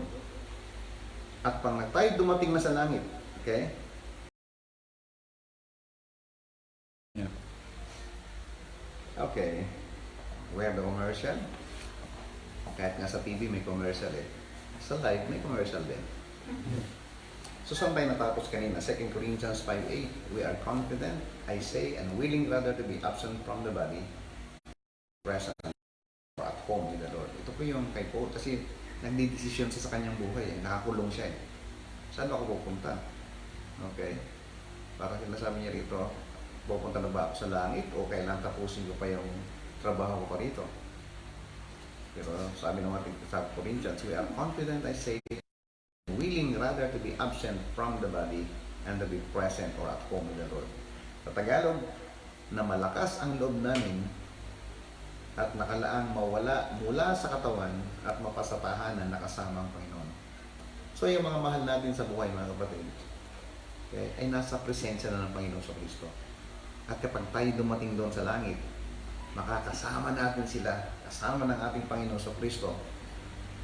At pag tayo dumating na sa langit, okay? Yeah. Okay. We have the commercial. Kahit nga sa TV may commercial eh. Sa live may commercial din. So saan tayo natapos kanina? 2 Corinthians 5:8. We are confident, I say, and willing rather to be absent from the body, present or at home with the Lord. Ito po yung kay Paul kasi nagdidesisyon siya sa kanyang buhay eh. Nakakulong siya eh. Saan ako pupunta? Okay? Para sinasabi niya rito, pupunta na ba ako sa langit o kailan tapusin ko pa yung trabaho ko pa rito? Pero sabi naman sa Corinthians, we are confident, I say, willing rather to be absent from the body and to be present or at home with the Lord. Sa Tagalog, na malakas ang loob namin at nakalaang mawala mula sa katawan at mapasatahanan na kasama ang Panginoon. So yung mga mahal natin sa buhay, mga kapatid, okay, ay nasa presensya na ng Panginoon sa Kristo. At kapag tayo dumating doon sa langit, makakasama natin sila, kasama ng ating Panginoon sa Kristo.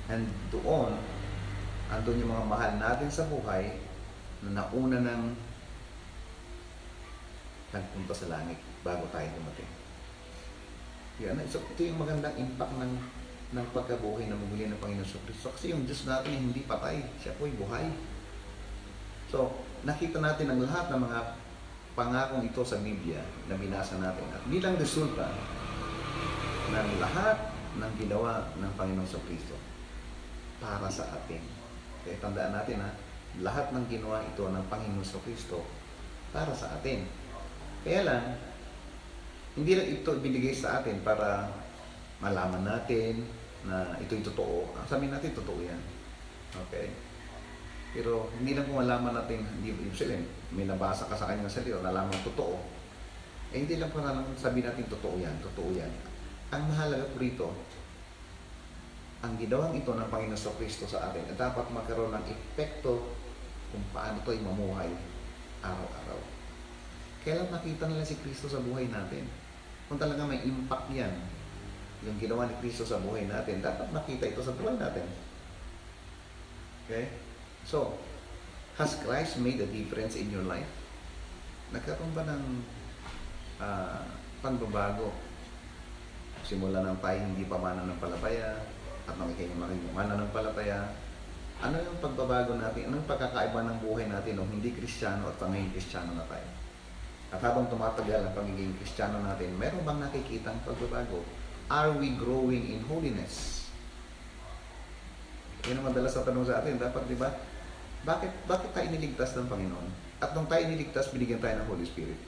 And doon, andun yung mga mahal natin sa buhay na nauna ng nagpunta sa langit bago tayo dumating. Yan, so ito yung magandang impact ng pagkabuhay na muli ng Panginoon sa Kristo. Kasi yung Diyos natin ay hindi patay, siya po ay buhay. So, nakita natin ang lahat ng mga pangakong ito sa Biblia na binasa natin. At bilang resulta ng lahat ng ginawa ng Panginoon sa Kristo para sa atin. Kaya tandaan natin ha, lahat ng ginawa ito ng Panginoon sa Kristo para sa atin. Kaya lang, hindi lang ito binigay sa atin para malaman natin na ito'y totoo. Sabihin natin, totoo yan. Okay? Pero hindi lang kung malaman natin, hindi ibig sabihin, may nabasa ka sa kanyang salita, nalaman totoo. Hindi lang kung sabihin natin totoo yan, totoo yan. Ang mahalaga po rito, ang ginawang ito ng Panginoon sa Kristo sa atin, at dapat magkaroon ng epekto kung paano ito'y mamuhay araw-araw. Kailan makita nila si Kristo sa buhay natin? Kung talaga may impact yan, yung ginawa ni Kristo sa buhay natin, dapat makita ito sa buhay natin. Okay? So, has Christ made a difference in your life? Nagkaroon ba ng pagbabago? Simula ng tayo hindi pa mananampalataya at maging mananampalataya. Ano yung pagbabago natin? Ano yung pagkakaiba ng buhay natin nung hindi Kristiyano at ngayong Kristiyano na tayo? At habang tumatagal ang pagiging Kristiyano natin, meron bang nakikitang pagbabago? Are we growing in holiness? Yan ang madalas na tanong sa atin. Dapat, di ba? Bakit tayo iniligtas ng Panginoon? At nung tayo iniligtas, binigyan tayo ng Holy Spirit.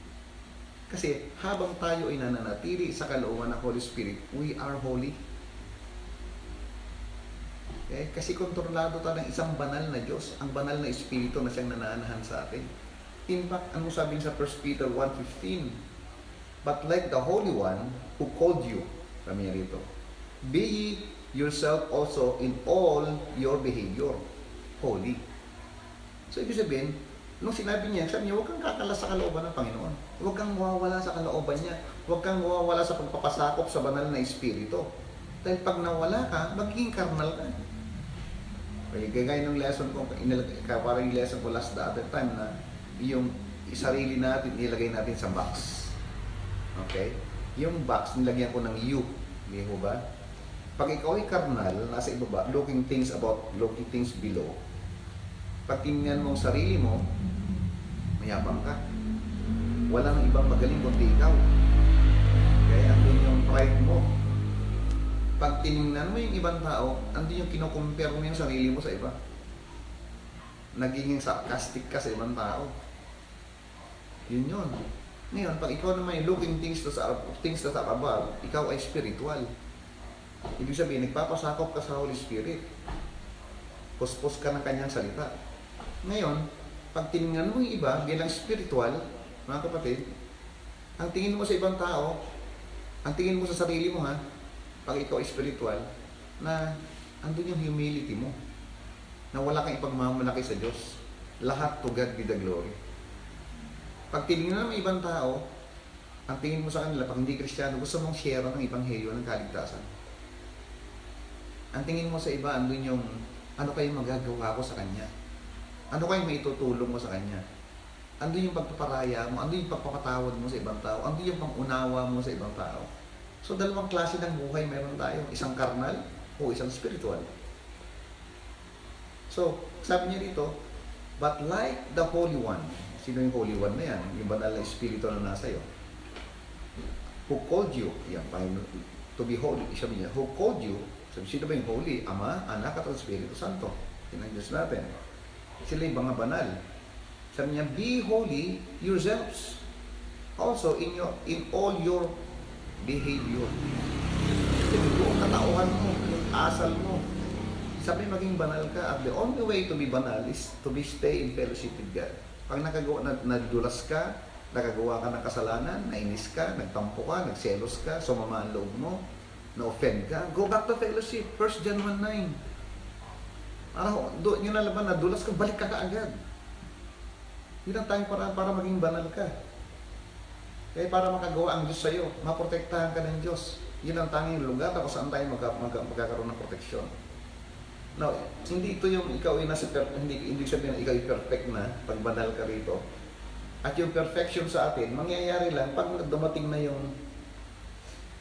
Kasi habang tayo ay nananatili sa kalooban ng Holy Spirit, we are holy. Okay? Kasi kontrolado tayo ng isang banal na Diyos, ang banal na Espiritu na siyang nananahan sa atin. In fact, ano sabi sa 1 Peter 1:15? But like the Holy One who called you, sabi niya rito, be ye yourself also in all your behavior holy. So, ibig sabihin, nung sinabi niya, sabi niya, huwag kang kakala sa kalooban ng Panginoon. Huwag kang mawawala sa kalooban niya. Huwag kang mawawala sa pagpapasakop sa banal na Espiritu. Dahil pag nawala ka, magiging karnal ka. Kaya ng lesson ko, parang yung lesson ko last the other time na yung sarili natin, ilagay natin sa box. Okay? Yung box, nilagyan ko ng you. Hindi ho ba? Pag ikaw ay karnal, nasa ibaba, looking things below, pag tingnan mo ang sarili mo, mayabang ka. Wala nang ibang magaling kundi ikaw. Kaya andun yung pride mo. Pag tinignan mo yung ibang tao, andun yung kinocompare mo yung sarili mo sa iba. Nagiging sarcastic ka sa ibang tao. Yun yun. Ngayon, pag ikaw naman yung looking things that are above, ikaw ay spiritual. Ibig sabihin, nagpapasakop ka sa Holy Spirit. Puspos ka ng kanyang salita. Ngayon, pag tinignan mo yung iba bilang spiritual, mga kapatid, ang tingin mo sa ibang tao, ang tingin mo sa sarili mo pag ikaw ay spiritual, na andun yung humility mo, na wala kang ipagmamalaki sa Diyos. Lahat to God be the glory. Pag tinignan mo yung ibang tao, ang tingin mo sa kanila, pag hindi Kristiyano, gusto mong share ng Ebanghelyo ng kaligtasan. Ang tingin mo sa iba, andun yung, ano kayong magagawa ko sa Kanya? Ano kayong maitutulong mo sa Kanya? Andun yung pagpaparaya mo, andun yung pagpapatawad mo sa ibang tao, andun yung pangunawa mo sa ibang tao. So, dalawang klase ng buhay meron tayo. Isang karnal o isang spiritual. So, sabi niya dito, but like the Holy One, sino yung Holy One na yan? Yung banal na Espiritu na nasa iyo. Who called you? Yan, to be holy. Sabi niya, who called you? Sabi, sino ba yung holy? Ama, Anak, at Espiritu Santo. Yan ang Diyos natin. Sila yung mga banal. Sabi niya, be holy yourselves. Also, in all your behavior. Sabi, buong katauhan mo, yung asal mo. Sabi, maging banal ka. At the only way to be banal is to stay in fellowship with God. Pag nadulas ka, nakagawa ka ng kasalanan, nainis ka, nagtampo ka, nagselos ka, sumama ang loob mo, na-offend ka, go back to fellowship. 1 John 1:9. Doon yun na laban, nadulas ka, balik ka kaagad. Yun ang tanging para maging banal ka. Kaya para makagawa ang Diyos sa'yo, maprotektahan ka ng Diyos. Yun ang tanging lugar kung saan tayo magkakaroon ng proteksyon. Now, hindi ito yung ikaw ay hindi sabihin na ikaw ay perfect na pag banal ka rito. At yung perfection sa atin, mangyayari lang pag dumating na yung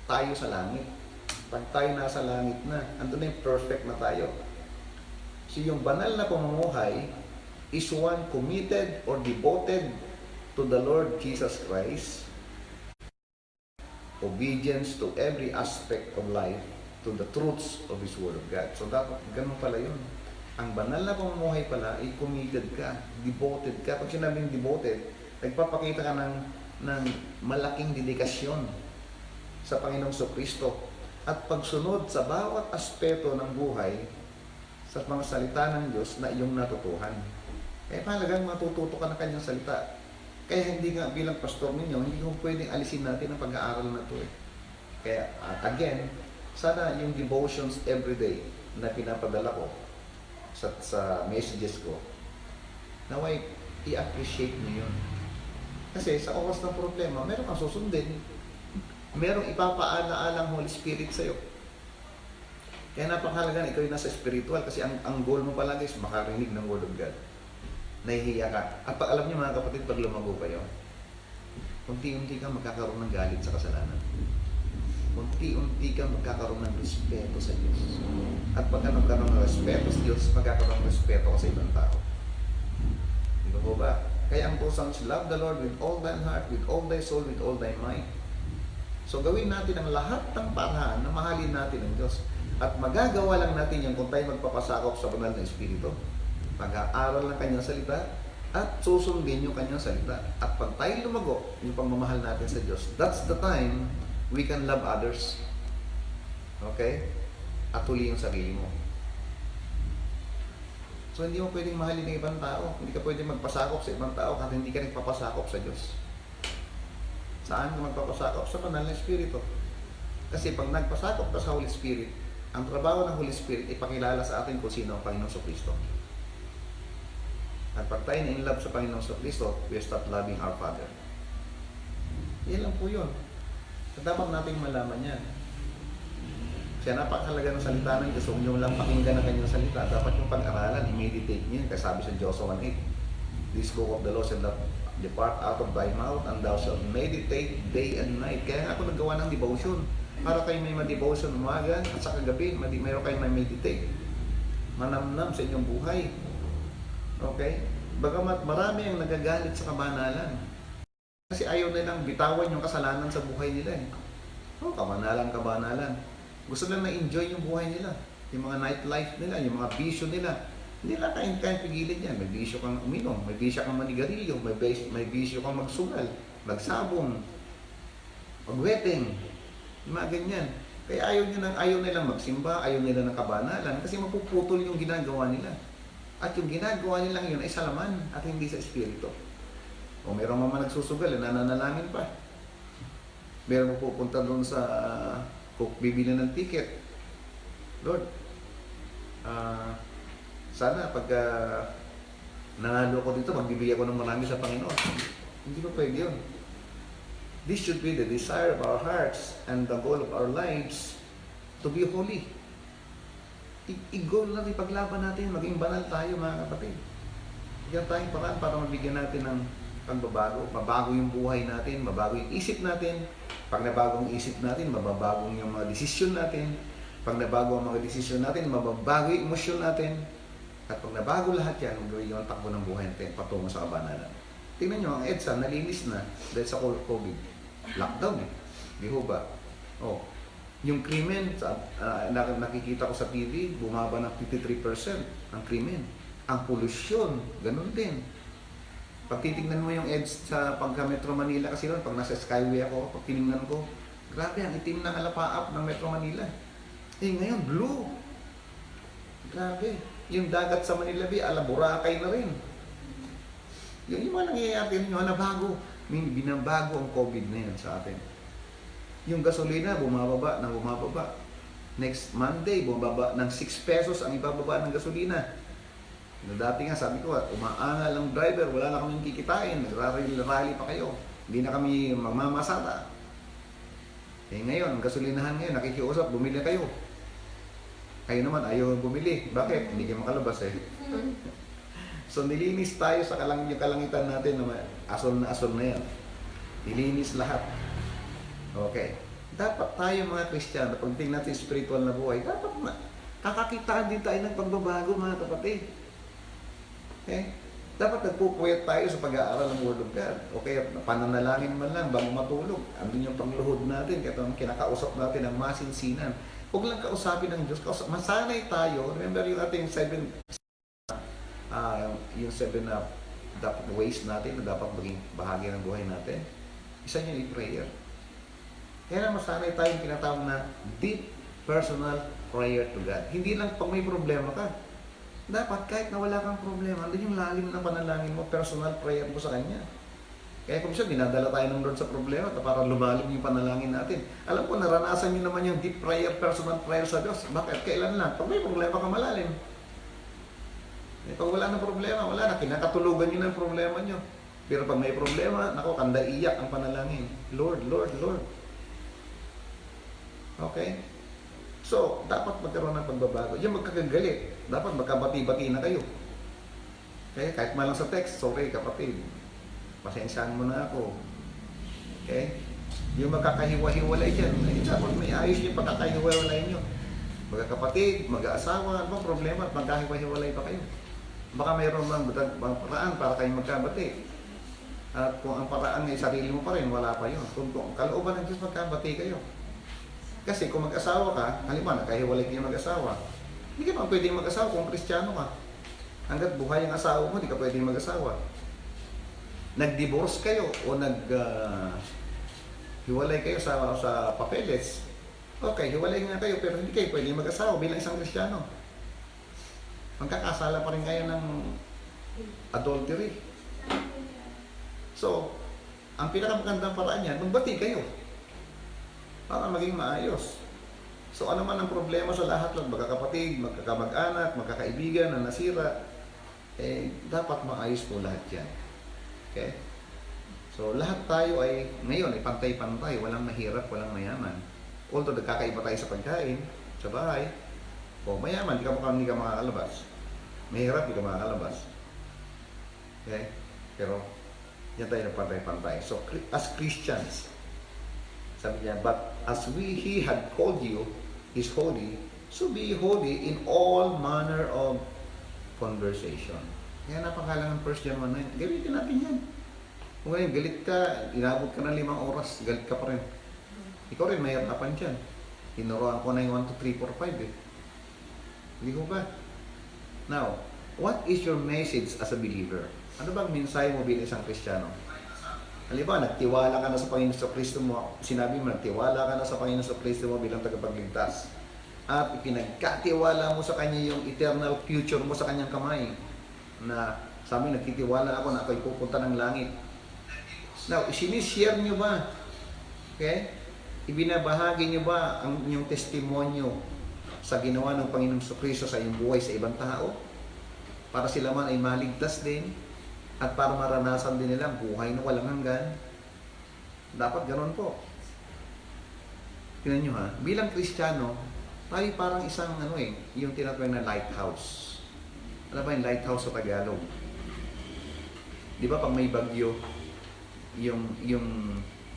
tayo sa langit. Pag tayo nasa langit na, andun na yung perfect na tayo. So yung banal na pamumuhay is one committed or devoted to the Lord Jesus Christ, obedience to every aspect of life, to the truths of His Word of God. So dapat ganun pala yun. Ang banal na pamumuhay pala ay committed ka, devoted ka. Pag sinabing devoted, nagpapakita ka ng malaking dedikasyon sa Panginoong Kristo at pagsunod sa bawat aspeto ng buhay sa mga salita ng Diyos na iyong natutuhan. Kaya mahalagang matututo ka ng kanyang salita. Kaya hindi nga bilang pastor ninyo, hindi ko pwedeng alisin natin ang pag-aaral na ito eh. Kaya again, sana yung devotions everyday na pinapadala ko sa messages ko, naway i-appreciate nyo yun. Kasi sa oras ng problema, meron kang susundin. Merong ipapaala-alang Holy Spirit sa'yo. Kaya napakahalaga na ikaw yung nasa spiritual kasi ang goal mo palagi is makarinig ng Word of God. Nahihiya ka. At alam niyo mga kapatid, pag lumago kayo, unti-unti kang magkakaroon ng galit sa kasalanan. Unti-unti kang magkakaroon ng respeto sa Diyos. At pagka nagkaroon ng respeto sa Diyos, magkakaroon ng respeto ka sa ibang tao. Di ba po ba? Kaya ang tusang love the Lord with all thine heart, with all thy soul, with all thy mind. So gawin natin ang lahat ng paraan na mahalin natin ang Diyos. At magagawa lang natin yung kung tayo magpapasakop sa banal na Espiritu. Pag-aaral ng kanyang salita at susundin yung kanyang salita. At pag tayo lumago, yung pagmamahal natin sa Diyos, that's the time we can love others. Okay? At huli yung sarili mo. So hindi mo pwedeng mahalin ng ibang tao. Hindi ka pwedeng magpasakop sa ibang tao kasi hindi ka nagpapasakop sa Diyos. Saan ka magpapasakop? Sa banal na Espiritu. Kasi pag nagpasakop ka sa Holy Spirit, ang trabaho ng Holy Spirit ay ipakilala sa atin kung sino ang Panginoon Kristo. At pag tayo na-in-love sa Panginoon Kristo, we start loving our Father. Yan lang po yun. At dapat nating malaman yan. Kaya napakahalaga ng salita ng Diyos. Huwag nyo lang pakinggan ang kanyang salita. Dapat yung pag-aralan, i-meditate nyo. Kasi sabi sa Joshua 1:8, this book of the law shall not depart out of thy mouth, and thou shalt meditate day and night. Kaya nga ako naggawa ng devotion. Para kayo may ma-devotion umaga at sa kagabi, mayroon kayo may meditate. Manamnam sa inyong buhay. Okay? Bagamat marami ang nagagalit sa kabanalan. Kasi ayaw nilang bitawan yung kasalanan sa buhay nila eh. Oh, kabanalan. Gusto lang na-enjoy yung buhay nila. Yung mga nightlife nila, yung mga bisyo nila. Hindi lang kain pigilin yan. May bisyo kang uminom, may bisyo kang manigarilyo, may bisyo kang magsugal, magsabong, mag-wedding, mga ganyan. Kaya ayaw nilang magsimba, ayaw nila ng kabanalan kasi mapuputol yung ginagawa nila. At yung ginagawa nilang yun ay sa laman at hindi sa espiritu. O mayroong mga nagsusugal, nananalangin pa. Mayroong pupunta doon sa bibili ng ticket. Lord, sana pagka nanalo ko dito, magbibigay ako ng marami sa Panginoon. Hindi ko pwede yun. This should be the desire of our hearts and the goal of our lives to be holy. I-goal natin, paglaban natin, maging banal tayo mga kapatid. Bigyan tayong paraan para mabigyan natin ng pagbabago. Mabago yung buhay natin, mabago yung isip natin. Pag nabago ang isip natin, mababago yung mga desisyon natin. Pag nabago ang mga desisyon natin, mababago yung emosyon natin. At pag nabago lahat yan, magawin yung takbo ng buhay natin patungo sa kabanalan. Tingnan nyo, ang EDSA nalinis na dahil sa COVID. Lockdown eh. Di ho ba? Oh, yung krimen, nakikita ko sa TV, bumaba ng 53% ang krimen. Ang polusyon, ganun din. Pag titignan mo yung EDS sa pagka Metro Manila, kasi noon, pag nasa Skyway ako, pag tinignan ko, grabe, ang itim ng alapaap ng Metro Manila. Eh ngayon, blue. Grabe. Yung dagat sa Manila Bay, Boracay na rin. Yung mga nangyayari ninyo, nabago. Binabago ang COVID na yun sa atin. Yung gasolina, bumababa. Next Monday, bumababa ng 6 pesos ang ibababa ng gasolina. Dati nga, sabi ko, umaangal ang driver, wala na kaming kikitain, nagrarally pa kayo. Hindi na kami magmamasada. Eh ngayon, ang gasolinahan ngayon, nakikiusap, bumili kayo. Kayo naman, ayaw bumili. Bakit? Hindi kayo makalabas eh. So nilinis tayo sa yung kalangitan natin na asol na yan. Nilinis lahat. Okay. Dapat tayo mga Kristiyano, pag tingnan natin spiritual na buhay, dapat kakakitaan din tayo ng pagbabago mga kapatid. Okay? Dapat nagpupuyat tayo sa pag-aaral ng Word of God. Okay, pananalangin man lang bago matulog. Andun yung pangluhod natin, kaya kinakausap natin ang masinsinan. Huwag lang kausapin ng Diyos. Masanay tayo. Remember yung ating 7 dapat ways natin na dapat maging bahagi ng buhay natin. Isa niya yung prayer. Kaya masanay tayo yung tinatawag na deep personal prayer to God. Hindi lang pag may problema ka. Dapat kahit na wala kang problema, andun yung lalim ng panalangin mo, personal prayer mo sa Kanya. Kaya kung siya, dinadala tayo ng Lord sa problema para lumalim yung panalangin natin. Alam ko, naranasan nyo naman yung deep prayer, personal prayer sa Diyos. Bakit? Kailan lang? Pag may problema ka, malalim. Pag wala ng problema, wala na. Kinakatulugan nyo ng problema nyo. Pero pag may problema, nako, kanda iyak ang panalangin. Lord, Lord, Lord. Okay? So, dapat magkaroon ng pagbabago. Yung magkakagalit, dapat magkabati-bati na kayo. Okay? Kahit malang sa text, sorry kapatid, pasensyaan mo na ako. Okay? Yung magkakahiwa-hiwalay dyan, dapat may ayos yung pagkakahiwa-hiwalay nyo. Magkakapatid, mag-aasawa, ano bang problema at magkahiwa-hiwalay pa kayo? Baka mayroon bang paraan para kayong magkabati. At kung ang paraan ay sarili mo pa rin, wala pa yun. Kung kalooban ng Diyos, magkabati kayo. Kasi kung mag-asawa ka, halimbawa, nakahiwalay kayo mag-asawa, hindi ka pa pwedeng mag-asawa kung Kristiyano ka. Hanggat buhay ang asawa mo, hindi ka pwedeng mag-asawa. Nag-divorce kayo o hiwalay kayo sa papeles. Okay, hiwalay nga kayo pero hindi kayo pwedeng mag-asawa bilang isang Kristiyano. Magkakasala pa rin kayo ng adultery. So, ang pinakamagandang paraan niyan, magbati kayo para maging maayos. So ano man ang problema sa lahat lang, magkakapatid, magkakamag-anak, magkakaibigan na nasira, dapat maayos po lahat yan. Okay? So lahat tayo ay, ngayon ay pantay-pantay, walang mahirap, walang mayaman. Although nagkakaiba tayo sa pagkain, sa bahay, o mayaman, hindi ka makakalabas. Mahirap, hindi ka makakalabas. Okay? Pero, yan tayo ng pantay-pantay. So, as Christians, sabi niya, but as He had called you, is holy, so be holy in all manner of conversation. Kaya napakalang ng 1 John 1:9. Gamitin natin yan. Kung ngayon, galit ka, inabot ka ng 5 oras, galit ka pa rin. Ikaw rin, may harapan dyan. Tinuruan ko na yung 1, 2, 3, 4, 5 eh. Hindi ko ba? Now, what is your message as a believer? Ano bang mensahe mo bilang isang Kristiyano? Halimbawa, nagtiwala ka na sa Panginoon sa Kristo mo, sinabi mo, nagtiwala ka na sa Panginoon sa Kristo mo bilang tagapagligtas. At ipinagkatiwala mo sa Kanya yung eternal future mo sa Kanyang kamay. Na sabi, nagtitiwala ako na ako'y pupunta ng langit. Now, sinishare nyo ba? Okay? Ibinabahagi nyo ba ang inyong testimonyo sa ginawa ng Panginoon sa Kristo sa iyong buhay sa ibang tao? Para sila man ay maligtas din. At para maranasan din nila buhay na walang hanggan. Dapat ganoon po. Tingnan nyo ha, bilang Kristiyano, tayo parang isang yung tinatawag na lighthouse. Ano ba yung lighthouse sa Tagalog? Di ba pag may bagyo, yung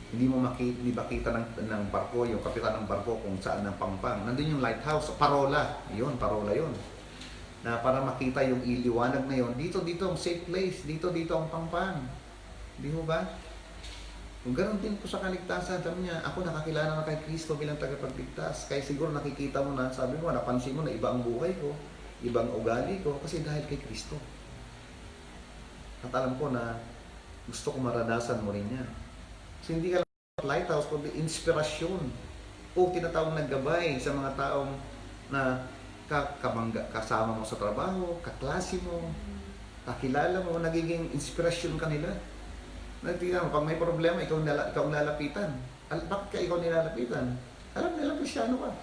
hindi mo makita ng barko, yung kapitan ng barko kung saan ang pangpang. Nandun yung lighthouse, parola. Parola yun. Na para makita yung iliwanag na yon, dito ang safe place, dito ang pangpang. Di mo ba? Kung ganoon din po sa kaligtasan, sabi niya, ako nakakilala na kay Kristo bilang tagapagligtas. Kaya siguro nakikita mo na, sabi mo, napansin mo na iba ang buhay ko, ibang ugali ko, kasi dahil kay Kristo. At alam ko na gusto ko maranasan mo rin yan. So hindi ka lang lighthouse, kundi inspirasyon o tinatawag na gabay sa mga taong na kasama mo sa trabaho, kaklase mo, kakilala mo, nagiging inspirasyon ka nila. Nagtignan mo, pag may problema, ikaw lalapitan. Bakit ka ikaw nilalapitan? Alam nila, Kristyano ka.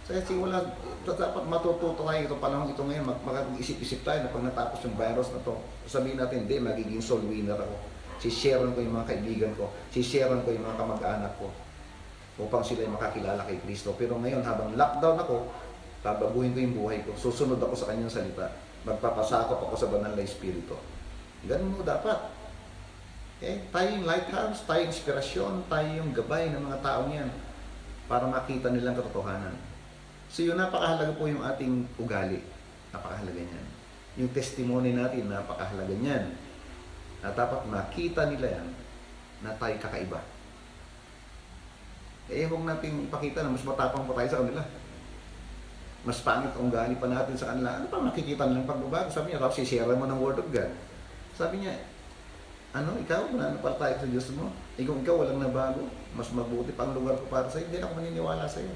Kaya simula, dapat matututo tayo ito panahon ito ngayon, mag-isip-isip tayo na pag natapos yung virus na to, sabihin natin, hindi, magiging soul winner ako. Sisharean ko yung mga kaibigan ko, sisharean ko yung mga kamag-anak ko, upang sila makakilala kay Kristo. Pero ngayon, habang lockdown ako, babaguhin ko yung buhay ko. Susunod ako sa Kanyang salita. Magpapasakop ako sa banal na Espiritu. Ganun mo dapat. Okay? Tayo yung lighthouse, tayo yung inspirasyon, tayo yung gabay ng mga taong yan para makita nilang katotohanan. So yun, napakahalaga po yung ating ugali. Napakahalaga niyan. Yung testimony natin, napakahalaga niyan. Na dapat makita nila yan na tayo kakaiba. Huwag natin ipakita na mas matapang pa tayo sa kanila. Mas pangit ang ugali pa natin sa kanila. Ano pa makikita nilang pagbabago? Sabi niya, tapos sisira mo ng Word of God. Sabi niya, ikaw, mananampal tayo sa Diyos mo. Kung ikaw walang nabago, mas mabuti pa ang lugar ko para sa'yo. Hindi ako maniniwala sa'yo.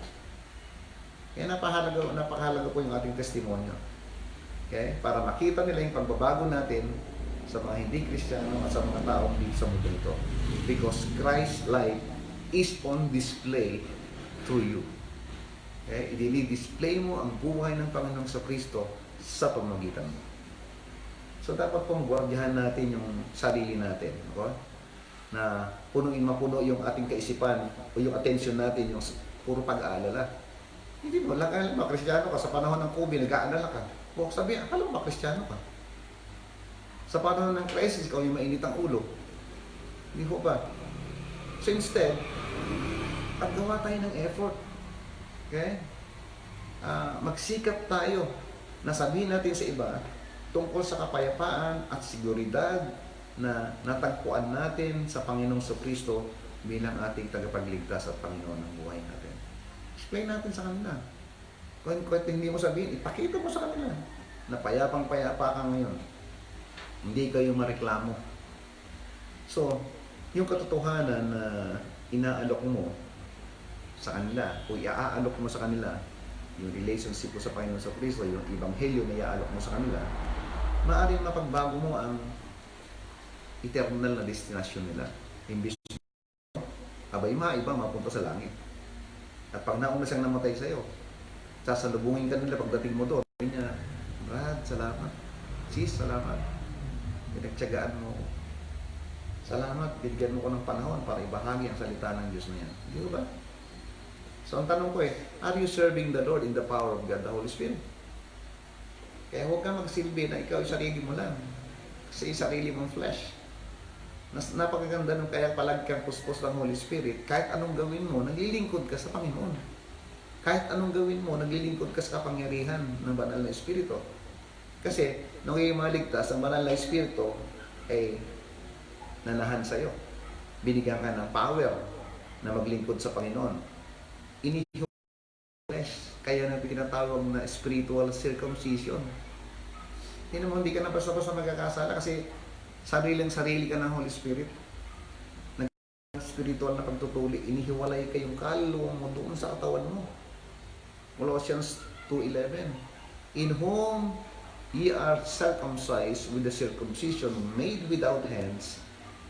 Kaya napakahalaga po yung ating testimonyo. Okay? Para makita nila yung pagbabago natin sa mga hindi Kristiyano at sa mga taong dito sa mundo ito. Because Christ's life is on display through you. Okay? I-display mo ang buhay ng Panginoong Kristo sa pamamagitan mo. So dapat pong gwardiyahan natin yung sarili natin. Okay? Na mapuno yung ating kaisipan o yung attention natin, yung puro pag-aalala. Hindi mo, alam mo, Kristiyano ka, sa panahon ng COVID, nag-aalala ka. O sabi, akala mo ba Kristiyano ka? Sa panahon ng crisis, ikaw yung mainit ang ulo. Hindi ko ba? So instead, paggawa tayo ng effort. Okay? Magsikap tayo na sabihin natin sa iba tungkol sa kapayapaan at seguridad na natagpuan natin sa Panginoong Kristo bilang ating tagapagligtas at Panginoon ng buhay natin. Explain natin sa kanila. Kung hindi mo sabihin, ipakita mo sa kanila na payapang-payapa ka ngayon. Hindi kayo mareklamo. So, yung katotohanan na inaalok mo sa kanila o iaalok mo sa kanila, yung relationship mo sa Panginoon sa Kristo, yung ebanghelyo na iaalok mo sa kanila, maaaring mapagbago mo ang eternal na destinasyon nila. Imbis abay iba mapunta sa langit. At pag nauna siyang namatay sa'yo, sasalubungin ka nila pagdating mo doon. Sabi niya, Brad, salamat. Sis, salamat. Pinagtyagaan mo. Salamat, bigyan mo ko ng panahon para ibahagi ang salita ng Diyos na yan. Hindi ba? So ang tanong ko are you serving the Lord in the power of God, the Holy Spirit? Kaya huwag kang magsilbi na ikaw yung sarili mo lang. Kasi yung sarili mong flesh. Napakaganda nung kaya palagi kang puspos ng Holy Spirit. Kahit anong gawin mo, naglilingkod ka sa Panginoon. Kahit anong gawin mo, naglilingkod ka sa kapangyarihan ng banal na Espiritu. Kasi, nung imaligtas, ang banal na Espiritu ay nanahan sa'yo. Binigyan ka ng power na maglingkod sa Panginoon. Inihiwa flesh. Kaya na tinatawag na spiritual circumcision. Hindi ka na basta-basta magkakasala kasi sarili ka ng Holy Spirit. Spiritual na pagtutuli, inihiwalay kayong kaluluwa mo doon sa katawan mo. Colossians 2:11. In whom ye are circumcised with the circumcision made without hands,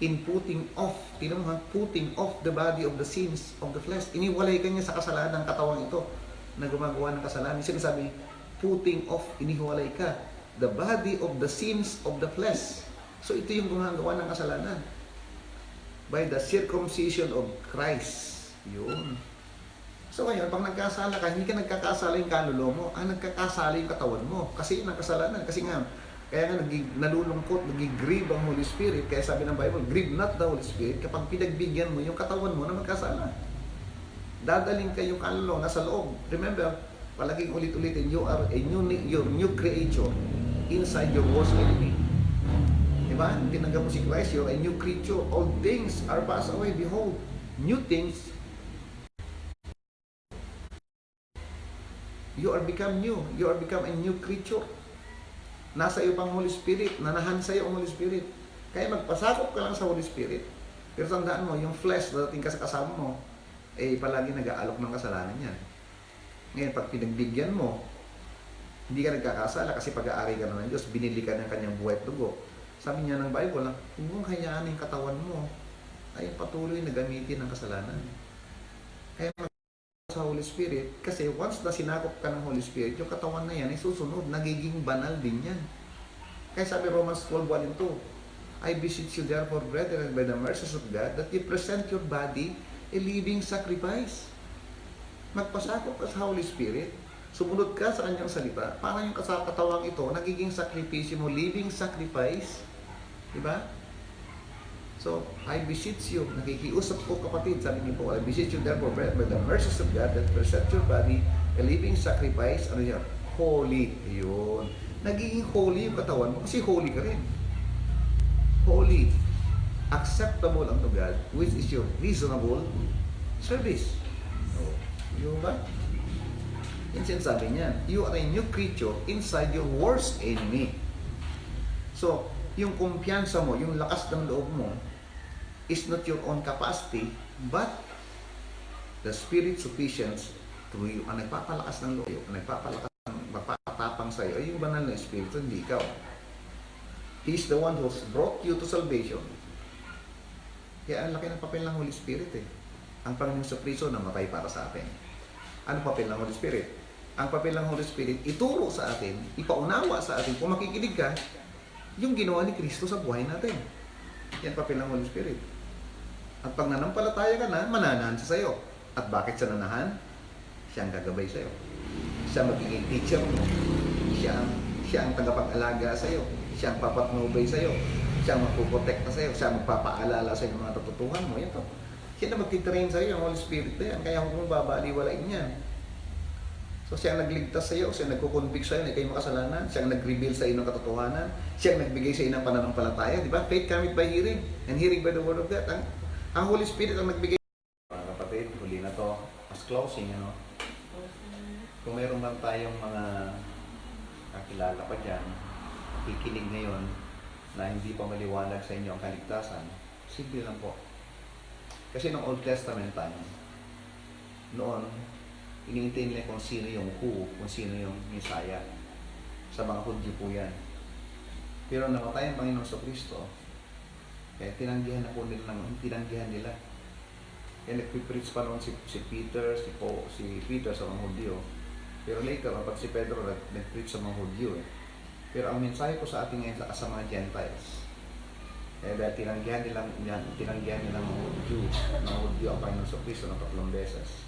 in putting off the body of the sins of the flesh. Iniwalay ka niya sa kasalanan ng katawang ito na gumagawa ng kasalanan. Sinasabi, putting off, inihiwalay ka. The body of the sins of the flesh. So ito yung gumagawa ng kasalanan. By the circumcision of Christ. Yun. So ngayon, pag nagkasala ka, hindi ka nagkakasala yung kaluluwa mo, nagkakasala yung katawan mo. Kasi yun ang kasalanan. Kasi nga, kaya nga nalulungkot, nag-grieve ang Holy Spirit. Kaya sabi ng Bible, grieve not the Holy Spirit kapag pinagbigyan mo yung katawan mo na magkasala. Dadaling kayo kaluluwa nasa loob. Remember, palaging ulit-ulitin, you're new creature inside your worst enemy. Diba? Tinanggap mo si Christ, you're a new creature. All things are passed away. Behold, new things. You are become new. You are become a new creature. Nasa iyo pang Holy Spirit. Nanahan sa iyo ang Holy Spirit. Kaya magpasakop ka lang sa Holy Spirit. Pero tandaan mo, yung flesh, dating ka sa kasama mo, palagi nag-aalok ng kasalanan yan. Ngayon, pag pinagbigyan mo, hindi ka nagkakasala kasi pag-aari ka na ng Diyos, binili ka ng kanyang buhay at dugo. Sabi niya ng Bible, huwag mong hayaan yung katawan mo ay patuloy na gamitin ng kasalanan. Kaya sa Holy Spirit, kasi once na sinakop ka ng Holy Spirit, yung katawan na yan ay susunod, nagiging banal din yan. Kaya sabi Romans 12:1 and 2, I beseech you therefore, brethren, by the mercies of God, that you present your body a living sacrifice. Magpasakop ka sa Holy Spirit, sumunod ka sa kanyang salita, para yung katawang ito, nagiging sakripisyo mo, living sacrifice. Diba? So, I beseech you, nakikiusap ko kapatid, sabi niyo po, I beseech you therefore, by the mercies of God, that present your body a living sacrifice, ano yan? Holy. Yun. Nagiging holy yung katawan mo, kasi holy ka rin. Holy. Acceptable unto God, which is your reasonable service. So, yun ba? Yan sinasabi niya, you are a new creature inside your worst enemy. So, yung kumpiyansa mo, yung lakas ng loob mo, is not your own capacity, but the Spirit's tuyo ang nagpapalakas ng loob, nagpapalakas ng magpapatapang sa iyo, ay yung banal na Espiritu, hindi ikaw. He is the one who's brought you to salvation. Kaya ang laki ng papel ng Holy Spirit eh. Ang Panginoon sa Kristo namatay para sa atin. Ano papel ng Holy Spirit? Ang papel ng Holy Spirit, ituro sa atin, ipaunawa sa atin, kung makikinig ka, yung ginawa ni Kristo sa buhay natin. Yan papel ng Holy Spirit. At pag nanampalataya ka na, mananahan siya sa'yo. At bakit siya nanahan? Siya ang gagabay sa'yo. Siya magiging teacher mo. Siya ang tagapag-alaga sa'yo. Siya ang papatnubay sa'yo. Siya ang magpuprotekta sa'yo. Siya ang magpapaalala sa'yo ng mga natutuhan mo. Yan to. Siya na magtitrain sa'yo, ang Holy Spirit na yan. Kaya kung babaliwalain niyan. So siya ang nagligtas sa iyo, siya ang nagko-convict sa iyo na kayo makasalanan, siya ang nag-reveal sa iyo ng katotohanan, siya ang nagbigay sa iyo ng pananampalataya, di ba? Faith cometh by hearing, and hearing by the word of God. Ang Holy Spirit ang nagbigay. Mga kapatid, huli na to, as closing, ano? Kung mayroon man tayong mga kakilala pa dyan, kikinig ngayon na hindi pa maliwanag sa inyo ang kaligtasan, simple lang po. Kasi ng Old Testament time, noon, iniintindi nila kung sino yung who, kung sino yung Messiah. Sa mga Hudyo po yan. Pero namatay ang Panginoon sa Kristo, kaya tinanggihan na po nila, tinanggihan nila. Kaya nagpipreach pa noon si Peter, si Peter sa mga Hudyo. Pero later, kapag si Pedro nag-preach sa mga Hudyo eh. Pero ang mensahe ko sa ating ngayon sa mga Gentiles, eh dahil tinanggihan nilang mga Hudyo ang Panginoon sa Kristo ng 3 beses.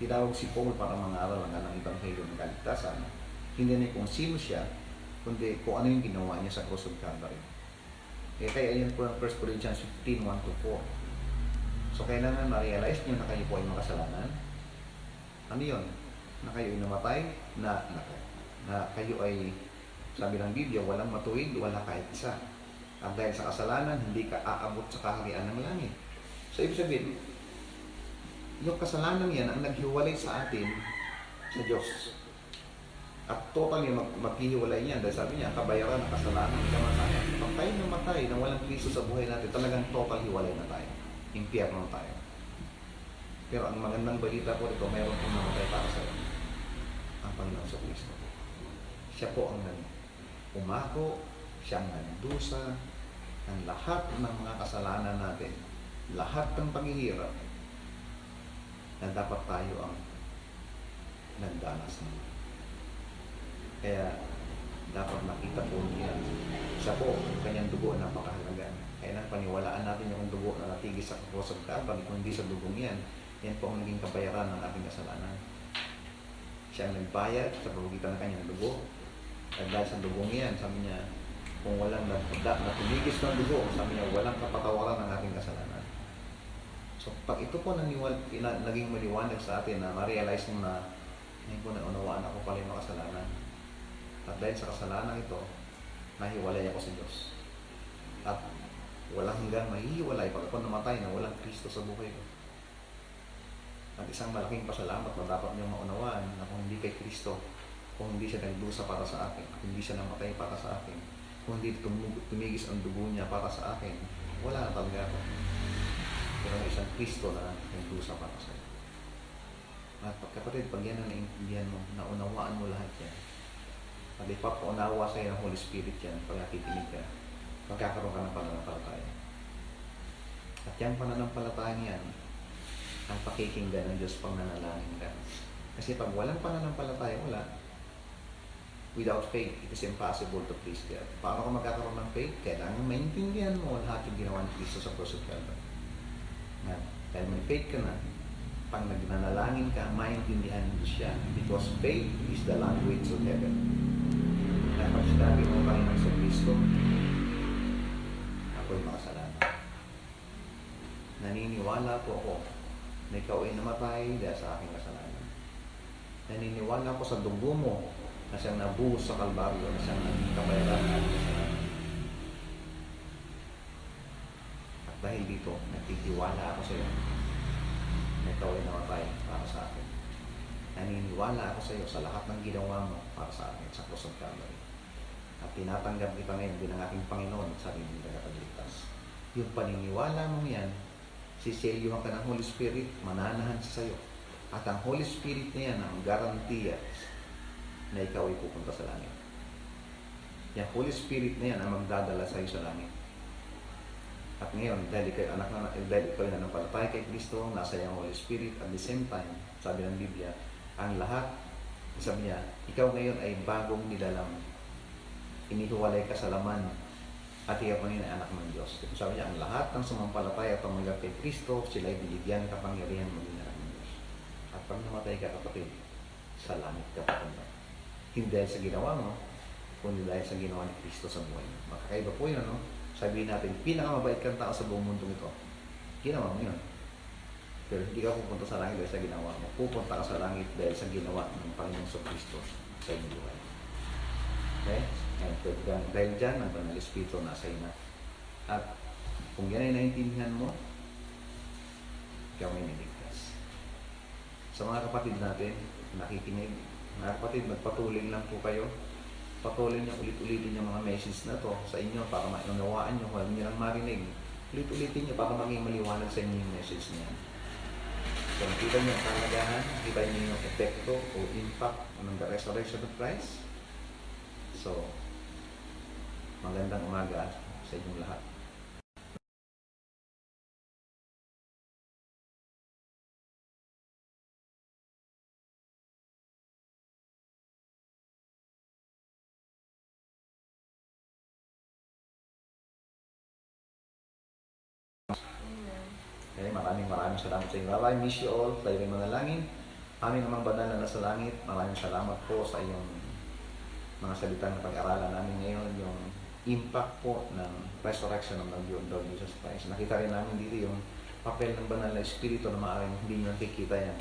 Tinawag si Paul para mangaral ng Ebanghelyo ng kaligtasan. Hindi na kung sino siya, kundi kung ano yung ginawa niya sa cross of Calvary. Kaya yan po ang 1 Corinthians 15, 1-4. So kailangan ma-realize niyo na kayo po ay makasalanan. Ano yun? Na kayo ay namatay, na kayo ay, sabi ng Biblia, walang matuwid, wala kahit isa. At dahil sa kasalanan, hindi ka aabot sa kaharian ng langit. So ibig sabihin, yung kasalanan yan ang naghiwalay sa atin sa Diyos. At totally maghihiwalay niyan dahil sabi niya, kabayaran ng kasalanan, kamatayan. Pag tayo namatay na walang Kristo sa buhay natin, talagang total hiwalay na tayo. Impyerno tayo. Pero ang magandang balita po ito, mayroon pong namatay para sa iyo. Ang Panginoon sa Kristo. Siya po ang umako, siya ang nagdusa ng lahat ng mga kasalanan natin. Lahat ng paghihirap na dapat tayo ang nagdanas na. Kaya dapat makita po niya. Siya po, kanyang dugo na napakahalaga. Kaya nang paniwalaan natin yung dugo na natigis sa cross of Calvary, kung hindi sa dugong yan, yan po ang naging kabayaran ng ating kasalanan. Siya ang nagbayad sa pagitan ng kanyang dugo. At dahil sa dugong yan, sabi niya, kung walang natumigis ng dugo, sabi niya, walang kapatawaran ng ating kasalanan. So, pag ito po naging maliwanag sa atin na ma-realize mo na ngayon po naunawaan ako pala yung makasalanan. At dahil sa kasalanan ito, nahiwalay ako sa Diyos. At walang hanggang mahihiwalay pag ako namatay na walang Kristo sa buhay ko. At isang malaking pasalamat na dapat niyong maunawaan na kung hindi kay Kristo, kung hindi siya nagdusa para sa akin, kung hindi siya namatay para sa akin, kung hindi tumigis ang dugo niya para sa akin, wala na talaga ako. Pero may isang Kristo na nagdusa para sa iyo. At kapatid, pag yan ang naintindihan mo, naunawaan mo lahat yan. At ipapaunawa sa iyo ng Holy Spirit yan, pag nakikinig ka, magkakaroon ka ng pananampalataya. At yung pananampalataya niyan, ang pakikinggan ng Diyos pang nanalangin ka. Kasi pag walang pananampalataya, wala. Without faith, it is impossible to please God. Paano ka magkakaroon ng faith? Kailangan maintindihan mo lahat yung ginawa ni Kristo sa cross of Calvary. Dahil may faith ka na, pag nagnanalangin ka, maintindihan mo siya. Because faith is the language of heaven. Kaya pag sinabi mo Panginoon sa Kristo, ako'y makasalanan. Naniniwala po ako na ikaw ay namatay dahil sa aking kasalanan. Naniniwala ko sa dugo mo na siyang nabuhos sa Kalbaryo, na siyang naging kabayaran ng aking kasalanan. At dahil dito, nagtitiwala ako sa iyo na ikaw ay namatay para sa akin. Naniniwala ako sa iyo sa lahat ng ginawa mo para sa akin sa cross of Calvary. At tinatanggap kita ngayon bilang aking Panginoon at sariling tagapagligtas. Yung paniniwala mo yan, siselyuhan ka ng Holy Spirit, mananahan sa iyo. At ang Holy Spirit na yan ang garantiya na ikaw ay pupunta sa langit. Yung Holy Spirit na yan ang magdadala sa iyo sa langit. At ngayon, dahil ikaw ay nanampalataya kay Kristo, nasa iyong Holy Spirit, at the same time, sabi ng Biblia, ang lahat, sabi niya, ikaw ngayon ay bagong nilalang. Inihiwalay ka sa laman at ikaw ngayon ay anak ng Diyos. Ito sabi niya, ang lahat ng sumampalataya at tumanggap kay Kristo, sila ay binigyan kapangyarihan maging anak ng Diyos. At pag namatay ka, kapatid, sa langit ka papunta. Hindi dahil sa ginawa mo, kundi dahil sa ginawa ni Kristo sa buhay mo. Makakaiba po yun, no? Sabihin natin, pinakamabait kang tao sa buong mundo ito. Ginawa mo yun. Pero hindi ka pupunta sa langit dahil sa ginawa mo. Pupunta ka sa langit dahil sa ginawa ng Panginoong Kristo sa iyong buhay. Okay? And dahil dyan, ang Banal Espiritu nasa iyo na. At kung yan ay naintindihan mo, ikaw ay niligtas. Sa mga kapatid natin, nakikinig, mga kapatid, magpatuloy lang po kayo. Patuloy niyo ulit-ulitin yung mga message na to sa inyo para maunawaan nyo, huwag niyo lang marinig. Ulit-ulitin niyo para maging maliwanag sa inyo yung message niya. So, nakita niyo ang kalagahan, nakita niyo yung epekto o impact ng the resurrection of Christ. So, magandang umaga sa inyong lahat. Okay, maraming salamat sa inyo. I miss you all. Tayo rin manalangin. Aming amang banal na nasa langit, maraming salamat po sa iyong mga salitang na pag-aralan namin ngayon, yung impact po ng resurrection ng Lord Jesus Christ. Nakita rin namin dito yung papel ng banal na Espiritu na maaaring hindi nyo nakikita yan.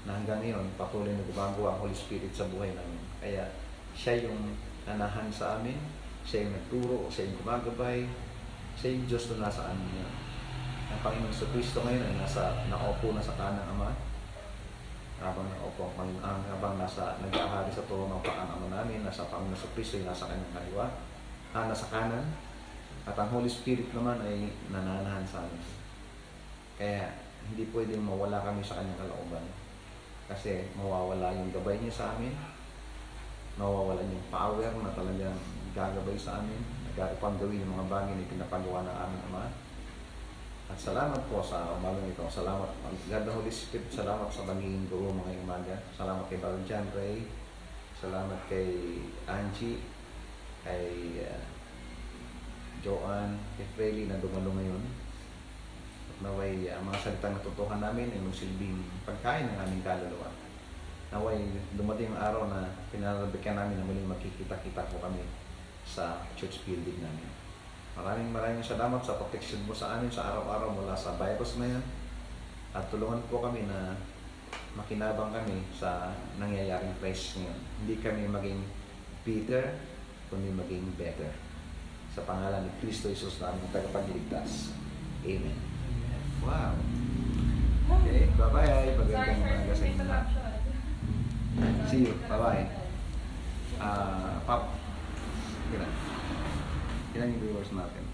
Na hanggang ngayon, patuloy na gumagawa ang Holy Spirit sa buhay namin. Kaya siya yung nanahan sa amin, siya yung nagturo, siya yung gumagabay, siya yung Diyos na nasa amin niya. Ang Panginoon sa Kristo ngayon ay nakaupo na sa kanang Ama. Habang nakaupo ang Panginoon, habang nag-aahari sa trono ng Ama namin, nasa Panginoon sa Kristo ay nasa kanyang kaliwa, nasa kanan. At ang Holy Spirit naman ay nananahan sa amin. Kaya hindi pwedeng mawala kami sa kanyang kalooban. Kasi mawawala yung gabay niya sa amin, mawawala yung power na talagang gagabay sa amin, nagkakapang gawin yung mga bagay na pinapagawa ng aming Ama. At salamat po sa umagang ito. Salamat, God the Holy Spirit, salamat sa magiging guro mga umaga. Salamat kay Brother John Ray, salamat kay Angie, kay Joanne, kay Frely na dumalo ngayon. At naway mga salitang natutuhan namin ay magsilbing pagkain ng aming kaluluwa. Naway dumating ang araw na pinanalabikan namin na muling makikita-kita po kami sa church building namin. Maraming salamat sa protection mo sa amin sa araw-araw mula sa virus na yan. At tulungan po kami na makinabang kami sa nangyayaring crisis ngayon. Hindi kami maging bitter, kundi maging better. Sa pangalan ni Kristo Jesus na aming tagapagligtas. Amen. Wow! Okay, bye-bye. Magandang umaga sa inyo. See you. Bye-bye. Pop. Ilan yung viewers natin?